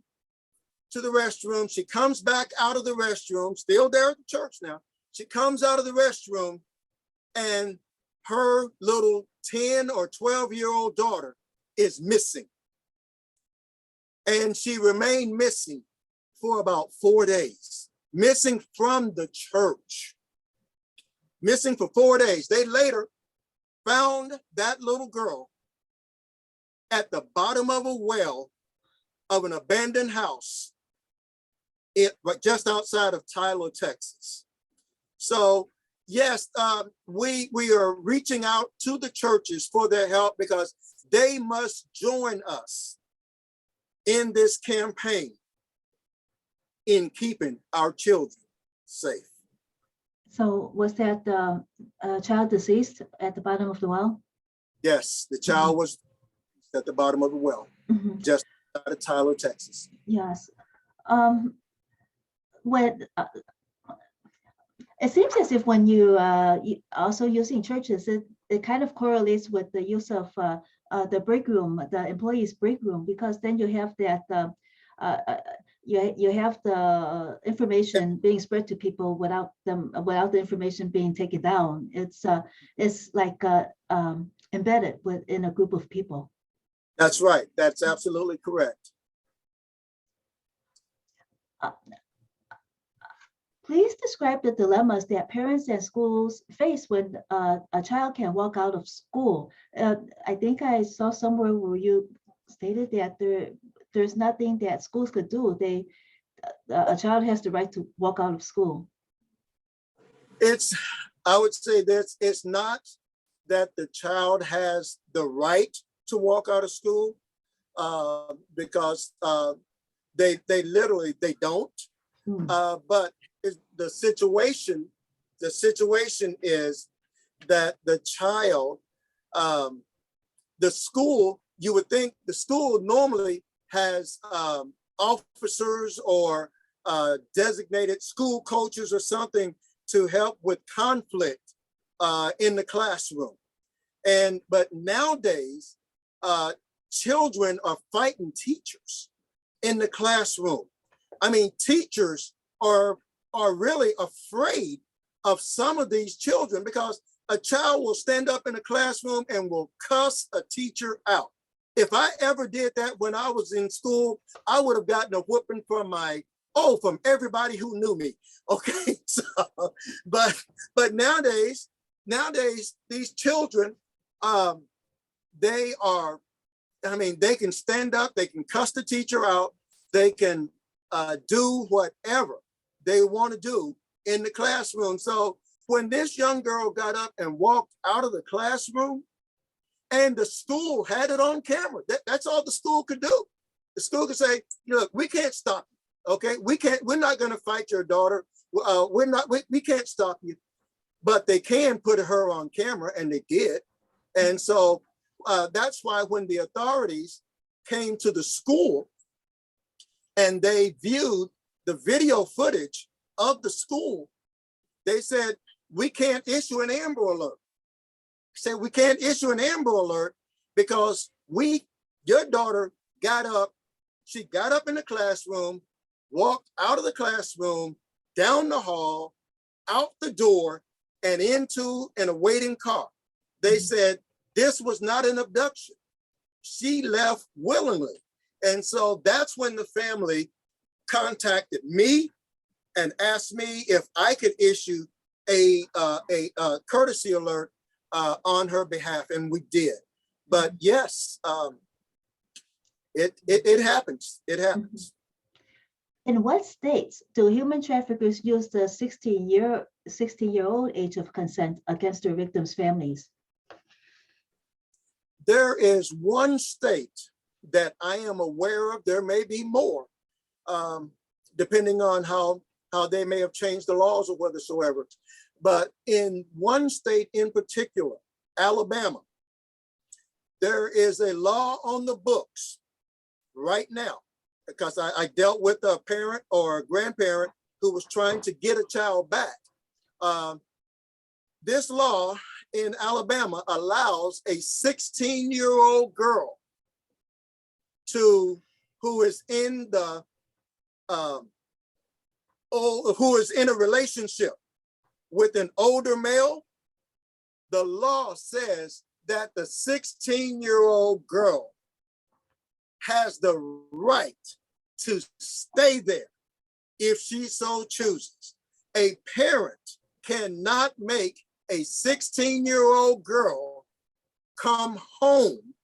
to the restroom. She comes back out of the restroom, still there at the church now. She comes out of the restroom and her little 10 or 12-year-old daughter is missing. And she remained missing for about 4 days, missing from the church, missing for 4 days. They later found that little girl at the bottom of a well of an abandoned house just outside of Tyler, Texas. So yes, we are reaching out to the churches for their help because they must join us in this campaign in keeping our children safe. So was that child deceased at the bottom of the well? Yes, the child was at the bottom of the well, just outside of Tyler, Texas. Yes. When it seems as if when you also using churches, it kind of correlates with the use of the break room, the employees' break room, because then you have that you have the information being spread to people without the information being taken down. It's like embedded within a group of people. That's right. That's absolutely correct. Please describe the dilemmas that parents and schools face when a child can walk out of school. I think I saw somewhere where you stated that there's nothing that schools could do. A child has the right to walk out of school. I would say this, it's not that the child has the right to walk out of school because they literally don't. But the situation is that the child, the school, you would think the school normally has officers or designated school coaches or something to help with conflict in the classroom. But nowadays, children are fighting teachers in the classroom. I mean, teachers are really afraid of some of these children because a child will stand up in a classroom and will cuss a teacher out. If I ever did that when I was in school, I would have gotten a whooping from everybody who knew me. Okay, so, but nowadays these children, they can stand up, they can cuss the teacher out, they can do whatever they want to do in the classroom. So when this young girl got up and walked out of the classroom, and the school had it on camera, that's all the school could do. The school could say, look, we can't stop you, okay? We're not gonna fight your daughter. We can't stop you, but they can put her on camera, and they did. And so that's why when the authorities came to the school and they viewed the video footage of the school, they said, we can't issue an AMBERAlert. Said we can't issue an AMBERAlert because your daughter got up, she got up in the classroom, walked out of the classroom, down the hall, out the door, and into an awaiting car. They said this was not an abduction. She left willingly. And so that's when the family contacted me and asked me if I could issue a courtesy alert on her behalf, and we did. But yes, it happens. It happens. In what states do human traffickers use the 16-year-old age of consent against their victims' families? There is one state that I am aware of. There may be more, depending on how they may have changed the laws or whatsoever. But in one state in particular, Alabama, there is a law on the books right now, because I dealt with a parent or a grandparent who was trying to get a child back. This law in Alabama allows a 16-year-old girl who is in a relationship with an older male. The law says that the 16-year-old girl has the right to stay there if she so chooses. A parent cannot make a 16-year-old girl come home,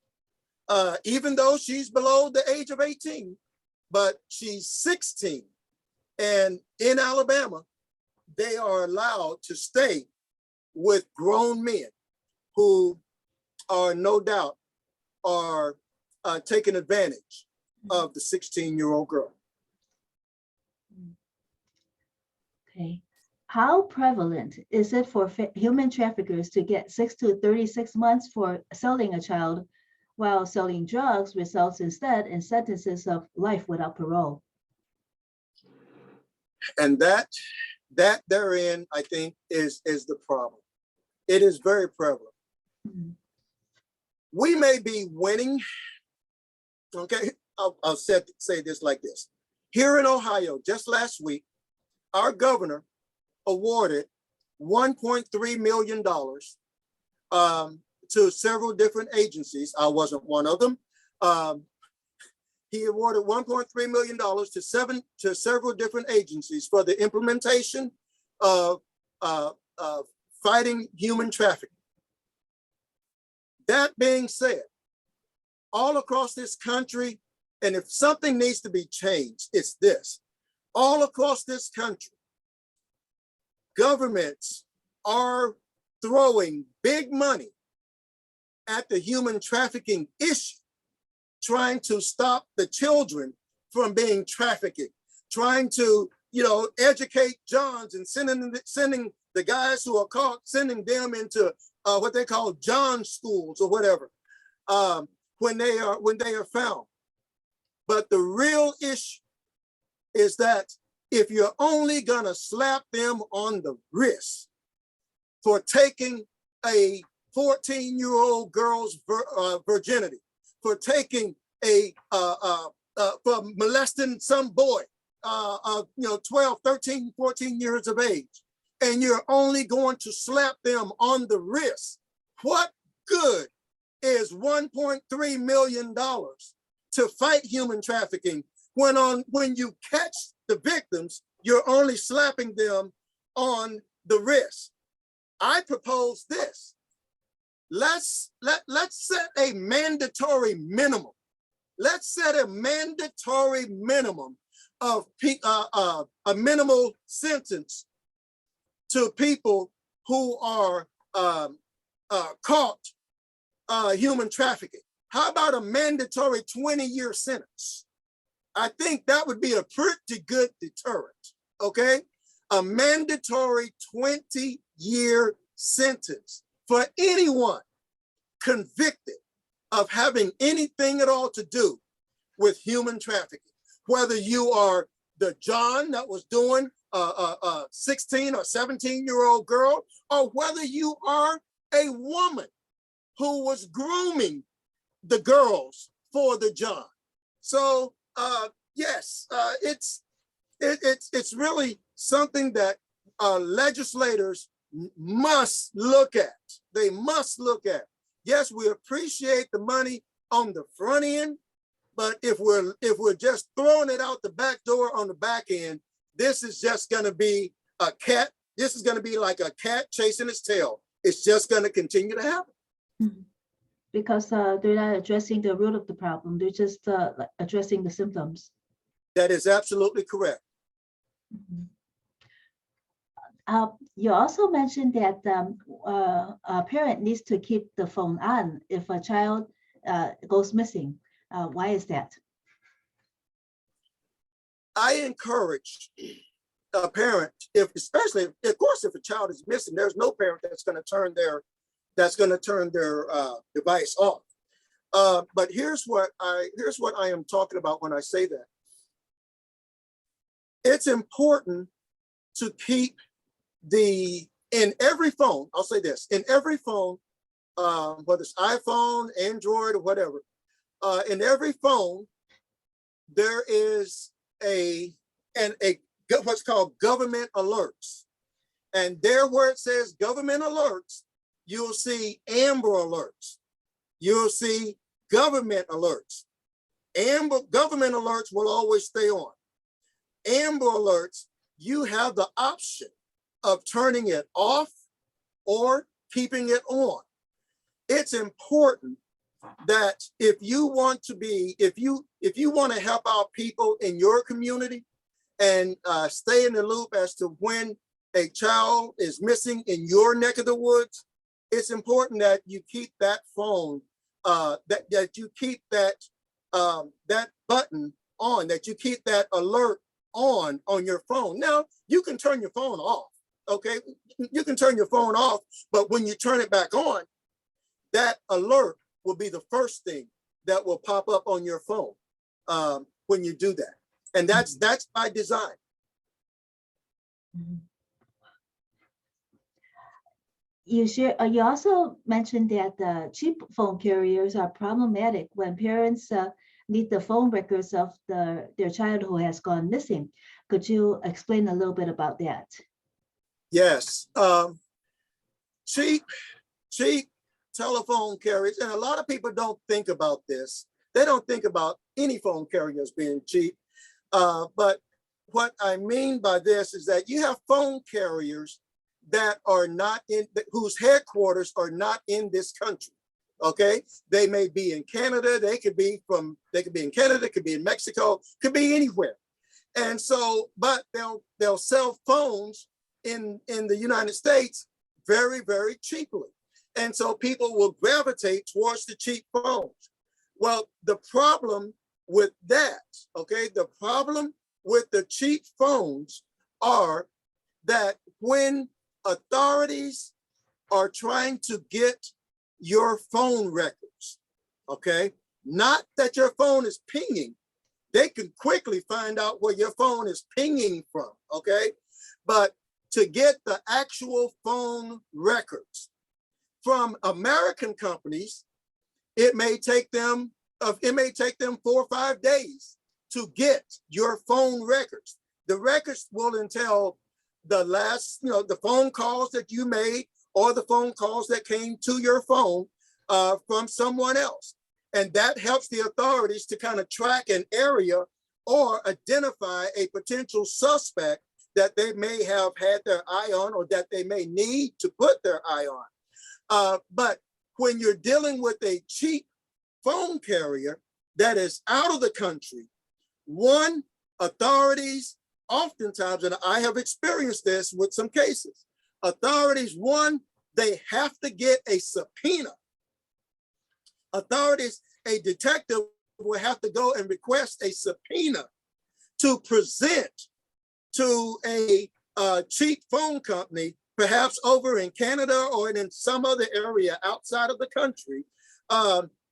even though she's below the age of 18, but she's 16. And in Alabama, they are allowed to stay with grown men who are no doubt are taking advantage of the 16-year-old girl. Okay. How prevalent is it for human traffickers to get 6 to 36 months for selling a child, while selling drugs results instead in sentences of life without parole? And that therein, I think, is the problem. It is very prevalent. Mm-hmm. We may be winning. Okay, I'll say this like this. Here in Ohio, just last week, our governor awarded $1.3 million to several different agencies. I wasn't one of them. He awarded $1.3 million to several different agencies for the implementation of fighting human trafficking. That being said, all across this country, and if something needs to be changed, it's this. All across this country, governments are throwing big money at the human trafficking issue, trying to stop the children from being trafficked, trying to, educate Johns and sending the guys who are caught, sending them into what they call John schools or whatever, when they are found. But the real issue is that if you're only gonna slap them on the wrist for taking a 14-year-old girl's virginity, for taking for molesting some boy, 12, 13, 14 years of age, and you're only going to slap them on the wrist, what good is $1.3 million to fight human trafficking when you catch the victims, you're only slapping them on the wrist? I propose this. Let's set a mandatory minimum. Let's set a mandatory minimum of a minimal sentence to people who are caught human trafficking. How about a mandatory 20-year sentence? I think that would be a pretty good deterrent, okay? A mandatory 20-year sentence for anyone convicted of having anything at all to do with human trafficking. Whether you are the John that was doing a 16 or 17-year-old girl, or whether you are a woman who was grooming the girls for the John. So yes, it's really something that legislators must look at. They must look at. Yes, we appreciate the money on the front end, but if we're just throwing it out the back door on the back end, this is just going to be a cat. This is going to be like a cat chasing its tail. It's just going to continue to happen. Mm-hmm. Because they're not addressing the root of the problem. They're just addressing the symptoms. That is absolutely correct. Mm-hmm. You also mentioned that a parent needs to keep the phone on if a child goes missing. Why is that? I encourage a parent, especially, of course, if a child is missing, there's no parent that's going to turn their device off. But here's what I am talking about when I say that. It's important to keep in every phone, I'll say this, in every phone, whether it's iPhone, Android, or whatever, in every phone, there is what's called government alerts. And there where it says government alerts, you'll see Amber alerts. You'll see government alerts. Government alerts will always stay on. Amber alerts, you have the option of turning it off or keeping it on. It's important that if you want to help out people in your community and stay in the loop as to when a child is missing in your neck of the woods, it's important that you keep that phone, that you keep that button on, that you keep that alert on your phone. Now, you can turn your phone off, okay? You can turn your phone off, but when you turn it back on, that alert will be the first thing that will pop up on your phone when you do that. And that's by design. You also mentioned that cheap phone carriers are problematic when parents need the phone records of their child who has gone missing. Could you explain a little bit about that? Yes, cheap telephone carriers, and a lot of people don't think about this. They don't think about any phone carriers being cheap. But what I mean by this is that you have phone carriers that are not whose headquarters are not in this country. Okay, they may be in Canada. They could be in Canada. Could be in Mexico. Could be anywhere. And so, but they'll sell phones in the United States very, very cheaply. And so people will gravitate towards the cheap phones. Well, the problem with that, okay, the problem with the cheap phones are that when authorities are trying to get your phone records, okay, not that your phone is pinging, they can quickly find out where your phone is pinging from, okay? But to get the actual phone records from American companies, it may take them 4 or 5 days to get your phone records. The records will entail the last, the phone calls that you made or the phone calls that came to your phone from someone else. And that helps the authorities to kind of track an area or identify a potential suspect that they may have had their eye on or that they may need to put their eye on. But when you're dealing with a cheap phone carrier that is out of the country, one, authorities oftentimes, and I have experienced this with some cases, authorities, one, they have to get a subpoena. Authorities, a detective will have to go and request a subpoena to present to a cheap phone company, perhaps over in Canada or in some other area outside of the country.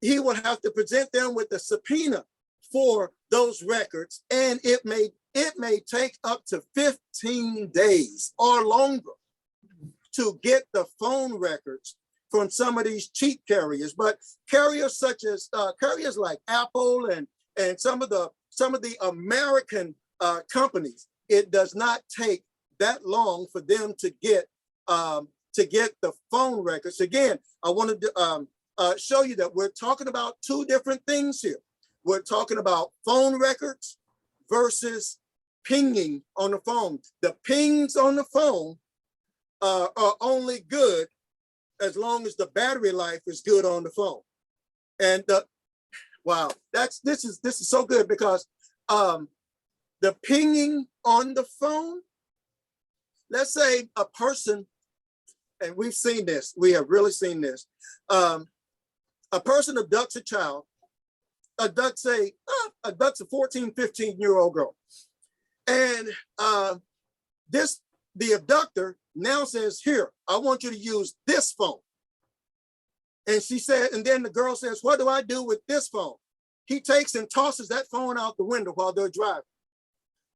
He will have to present them with a subpoena for those records, and it may take up to 15 days or longer to get the phone records from some of these cheap carriers. But carriers such as carriers like Apple and some of the American companies, it does not take that long for them to get the phone records. Again, I wanted to show you that we're talking about two different things here. We're talking about phone records versus pinging on the phone. The pings on the phone are only good as long as the battery life is good on the phone. And wow, this is so good because the pinging on the phone, let's say a person, and we've seen this, we have really seen this. A person abducts a child abducts a 14, 15-year-old girl. And the abductor now says, here, I want you to use this phone. And she said, and then the girl says, what do I do with this phone? He takes and tosses that phone out the window while they're driving.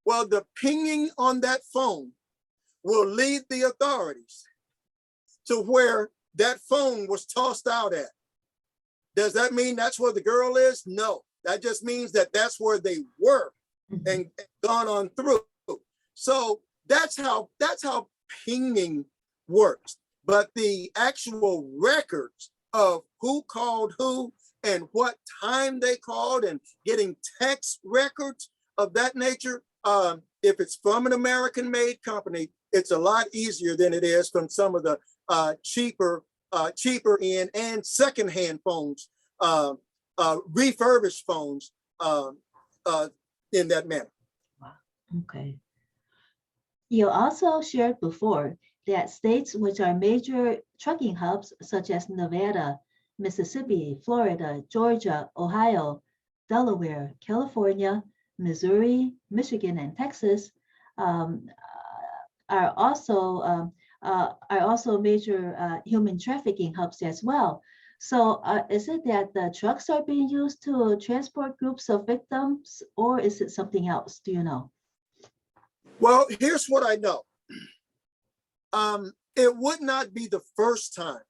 Well, the pinging on that phone will lead the authorities to where that phone was tossed out at. Does that mean that's where the girl is? No, that just means that that's where they were and gone on through. So that's how pinging works. But the actual records of who called who and what time they called and getting text records of that nature, if it's from an American-made company, it's a lot easier than it is from some of the cheaper in and secondhand phones, refurbished phones in that manner. Wow. Okay. You also shared before that states which are major trucking hubs, such as Nevada, Mississippi, Florida, Georgia, Ohio, Delaware, California, Missouri, Michigan, and Texas, are also major human trafficking hubs as well. So is it that the trucks are being used to transport groups of victims, or is it something else? Do you know? Well, here's what I know. It would not be the first time.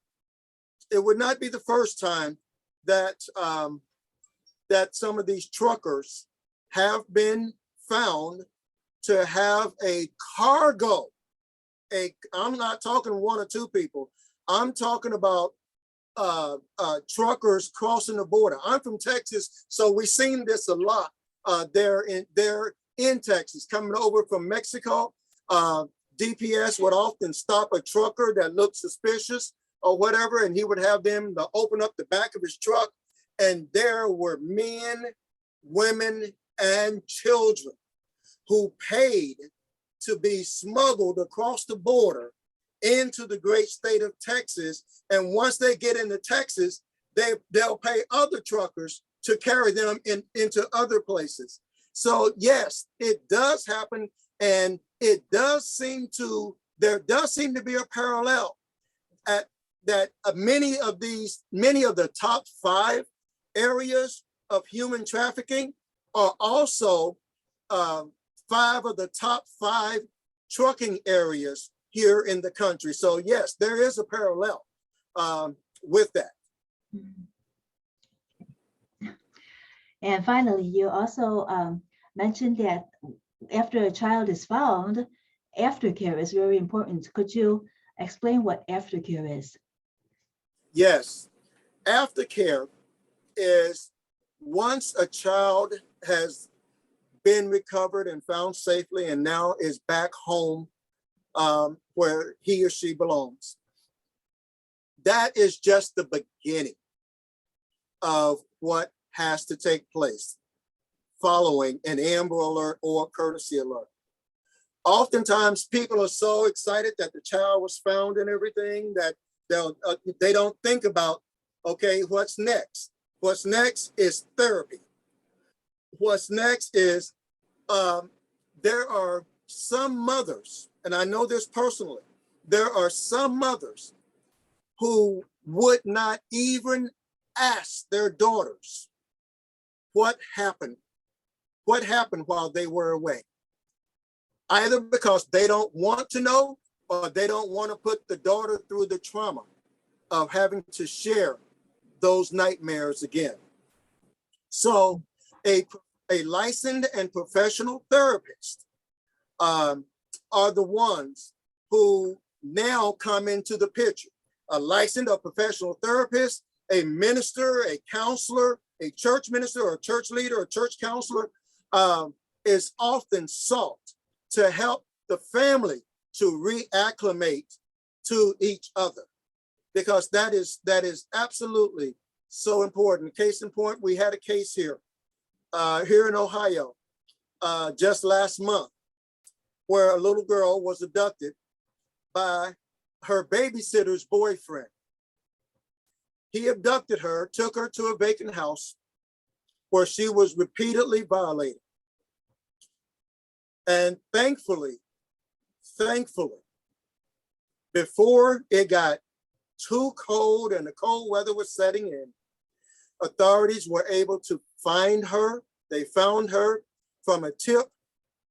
It would not be the first time that that some of these truckers have been found to have a cargo. I'm not talking one or two people. I'm talking about truckers crossing the border. I'm from Texas, so we've seen this a lot. They're in Texas, coming over from Mexico. DPS would often stop a trucker that looked suspicious or whatever, and he would have them to open up the back of his truck, and there were men, women, and children who paid to be smuggled across the border into the great state of Texas. And once they get into Texas, they'll pay other truckers to carry them into other places. So yes, it does happen, and there does seem to be a parallel at that many of the top 5 areas of human trafficking are also 5 of the top 5 trucking areas here in the country. So yes, there is a parallel with that. And finally, you also mentioned that after a child is found, aftercare is very important. Could you explain what aftercare is? Yes, aftercare is once a child has been recovered and found safely and now is back home where he or she belongs. That is just the beginning of what has to take place following an Amber Alert or courtesy alert. Oftentimes people are so excited that the child was found and everything that they don't think about, okay, what's next? What's next is therapy. What's next is there are some mothers, and I know this personally, there are some mothers who would not even ask their daughters what happened while they were away. Either because they don't want to know, or they don't want to put the daughter through the trauma of having to share those nightmares again. So a licensed and professional therapist are the ones who now come into the picture. A licensed or professional therapist, a minister, a counselor, a church minister or a church leader or church counselor is often sought to help the family to reacclimate to each other, because that is absolutely so important. Case in point, we had a case here in Ohio just last month where a little girl was abducted by her babysitter's boyfriend. He abducted her, took her to a vacant house, where she was repeatedly violated. And thankfully, before it got too cold and the cold weather was setting in, authorities were able to find her. They found her from a tip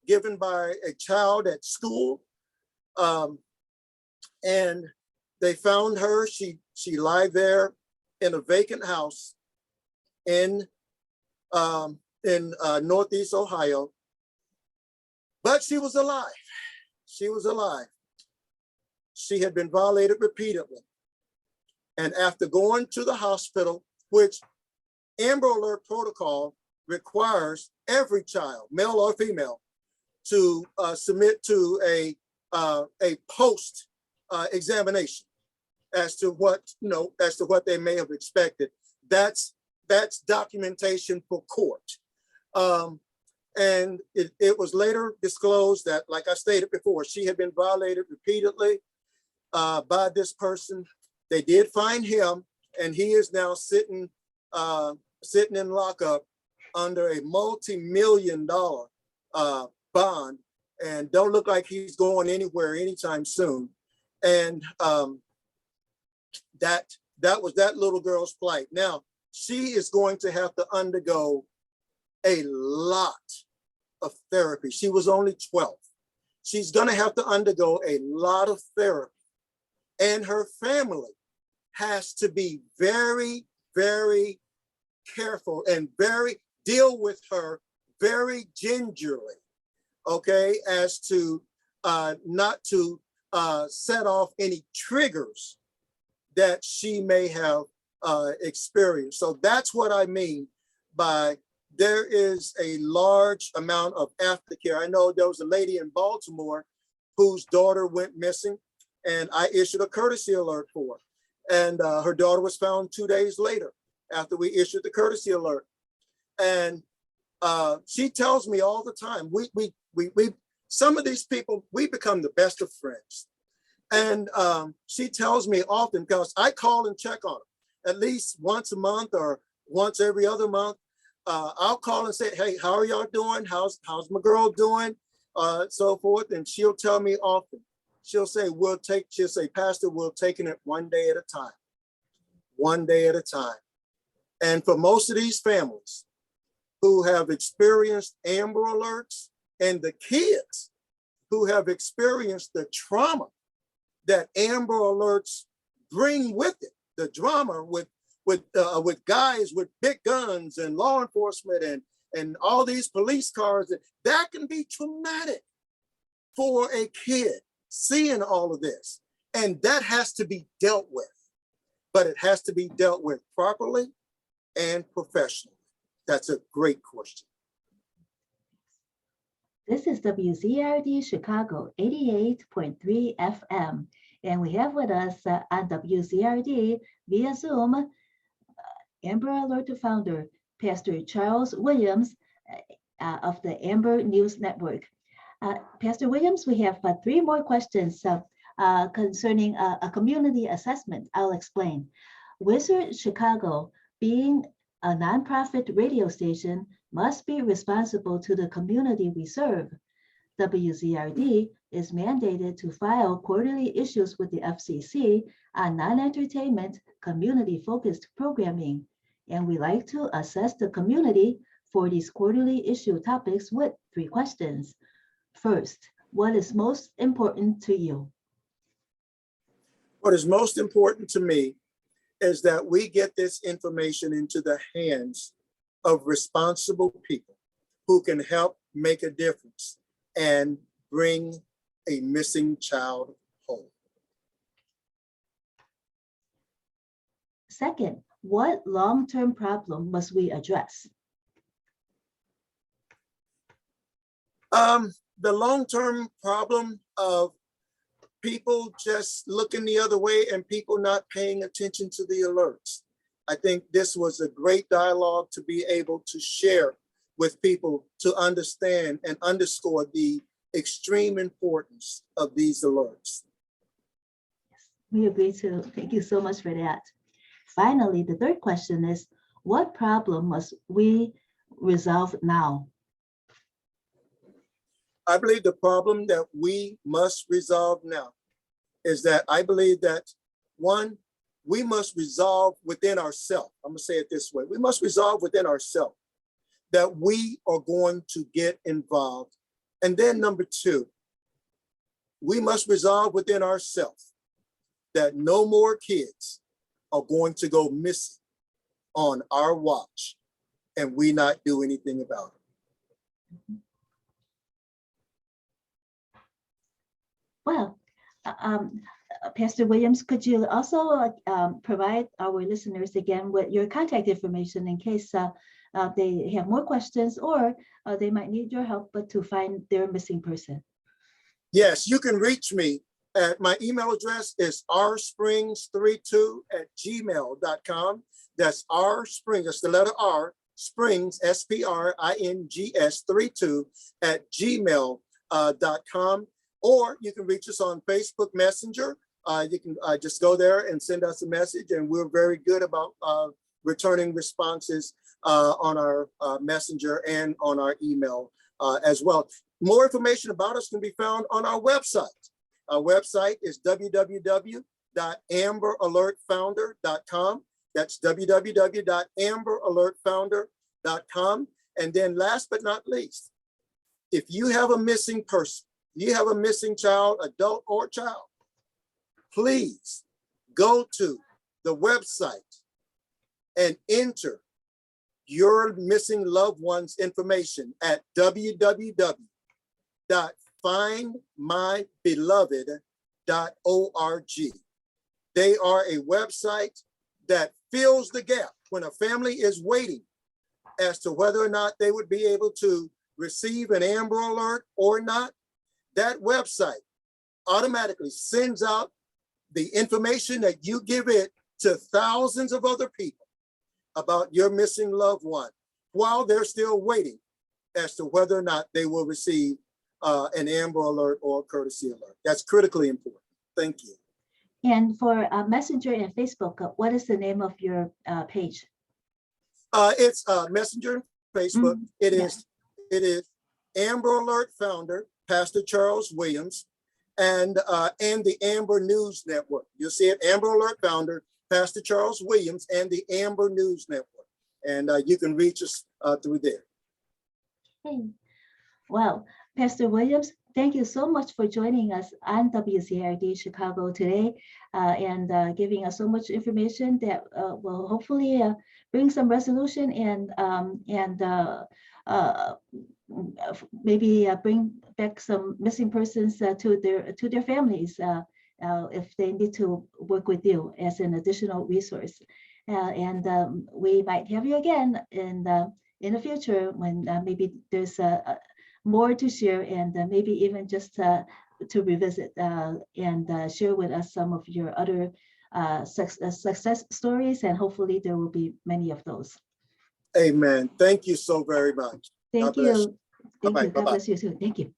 given by a child at school. And they found her. She lied there in a vacant house in Northeast Ohio. But she was alive. She was alive. She had been violated repeatedly. And after going to the hospital, which AMBERAlert protocol requires every child, male or female, to submit to a post examination as to what they may have expected. That's documentation for court. And it was later disclosed that, like I stated before, she had been violated repeatedly by this person. They did find him, and he is now sitting in lockup under a multi-million-dollar bond, and don't look like he's going anywhere anytime soon. And that was that little girl's plight. Now, she is going to have to undergo a lot of therapy. She was only 12. She's going to have to undergo a lot of therapy. And her family has to be very, very careful and deal with her very gingerly, okay, as to not to set off any triggers that she may have experienced. So that's what I mean by there is a large amount of aftercare. I know there was a lady in Baltimore whose daughter went missing, and I issued a courtesy alert for her. And her daughter was found 2 days later after we issued the courtesy alert. And she tells me all the time, some of these people, we become the best of friends. And she tells me often, because I call and check on her at least once a month or once every other month. I'll call and say, hey, how are y'all doing? How's my girl doing? So forth. And she'll tell me often, she'll say, Pastor, we're taking it one day at a time, 1 day at a time. And for most of these families who have experienced AMBERalerts, and the kids who have experienced the trauma that AMBERalerts bring with it, the drama with guys with big guns and law enforcement and all these police cars, that can be traumatic for a kid seeing all of this. And that has to be dealt with, but it has to be dealt with properly and professionally. That's a great question. This is WZRD Chicago 88.3 FM. And we have with us on WZRD via Zoom, AMBERAlert founder, Pastor Charles Williams of the Amber News Network. Pastor Williams, we have 3 more questions concerning a community assessment. I'll explain. WZRD Chicago, being a nonprofit radio station, must be responsible to the community we serve. WZRD is mandated to file quarterly issues with the FCC on non-entertainment, community-focused programming. And we like to assess the community for these quarterly issue topics with 3 questions. First, what is most important to you? What is most important to me is that we get this information into the hands of responsible people who can help make a difference and bring a missing child home. Second, what long-term problem must we address? The long-term problem of people just looking the other way and people not paying attention to the alerts. I think this was a great dialogue to be able to share with people to understand and underscore the extreme importance of these alerts. We agree too. Thank you so much for that. Finally, the third question is, what problem must we resolve now? I believe the problem that we must resolve now is that I believe that, one, we must resolve within ourselves. I'm gonna say it this way. We must resolve within ourselves that we are going to get involved. And then number two, we must resolve within ourselves that no more kids are going to go missing on our watch and we not do anything about it. Well, Pastor Williams, could you also provide our listeners again with your contact information in case they have more questions or they might need your help but to find their missing person? Yes, you can reach me at my email address is rsprings32@gmail.com. That's rsprings, that's the letter R, springs, SPRINGS 32@gmail.com. Or you can reach us on Facebook Messenger. You can just go there and send us a message, and we're very good about returning responses on our messenger and on our email as well. More information about us can be found on our website. Our website is www.AMBERalertfounder.com. That's www.AMBERalertfounder.com. And then last but not least, if you have a missing person, you have a missing child, adult or child, please go to the website and enter your missing loved one's information at www.findmybeloved.org. They are a website that fills the gap when a family is waiting as to whether or not they would be able to receive an Amber Alert or not. That website automatically sends out the information that you give it to thousands of other people about your missing loved one while they're still waiting as to whether or not they will receive an Amber Alert or a courtesy alert. That's critically important. Thank you. And for Messenger and Facebook, what is the name of your page? It's Messenger and Facebook. It is Amber Alert founder, Pastor Charles Williams, and the Amber News Network. You'll see it, Amber Alert founder, Pastor Charles Williams, and the Amber News Network. And you can reach us through there. Okay. Well, Pastor Williams, thank you so much for joining us on WZRD Chicago today and giving us so much information that will hopefully bring some resolution and maybe bring back some missing persons to their families if they need to work with you as an additional resource. And we might have you again in the future when maybe there's more to share and maybe even just to revisit and share with us some of your other success stories, and hopefully there will be many of those. Amen. Thank you so very much. Thank God bless you. Thank Bye-bye. you. God bless you too. Thank you.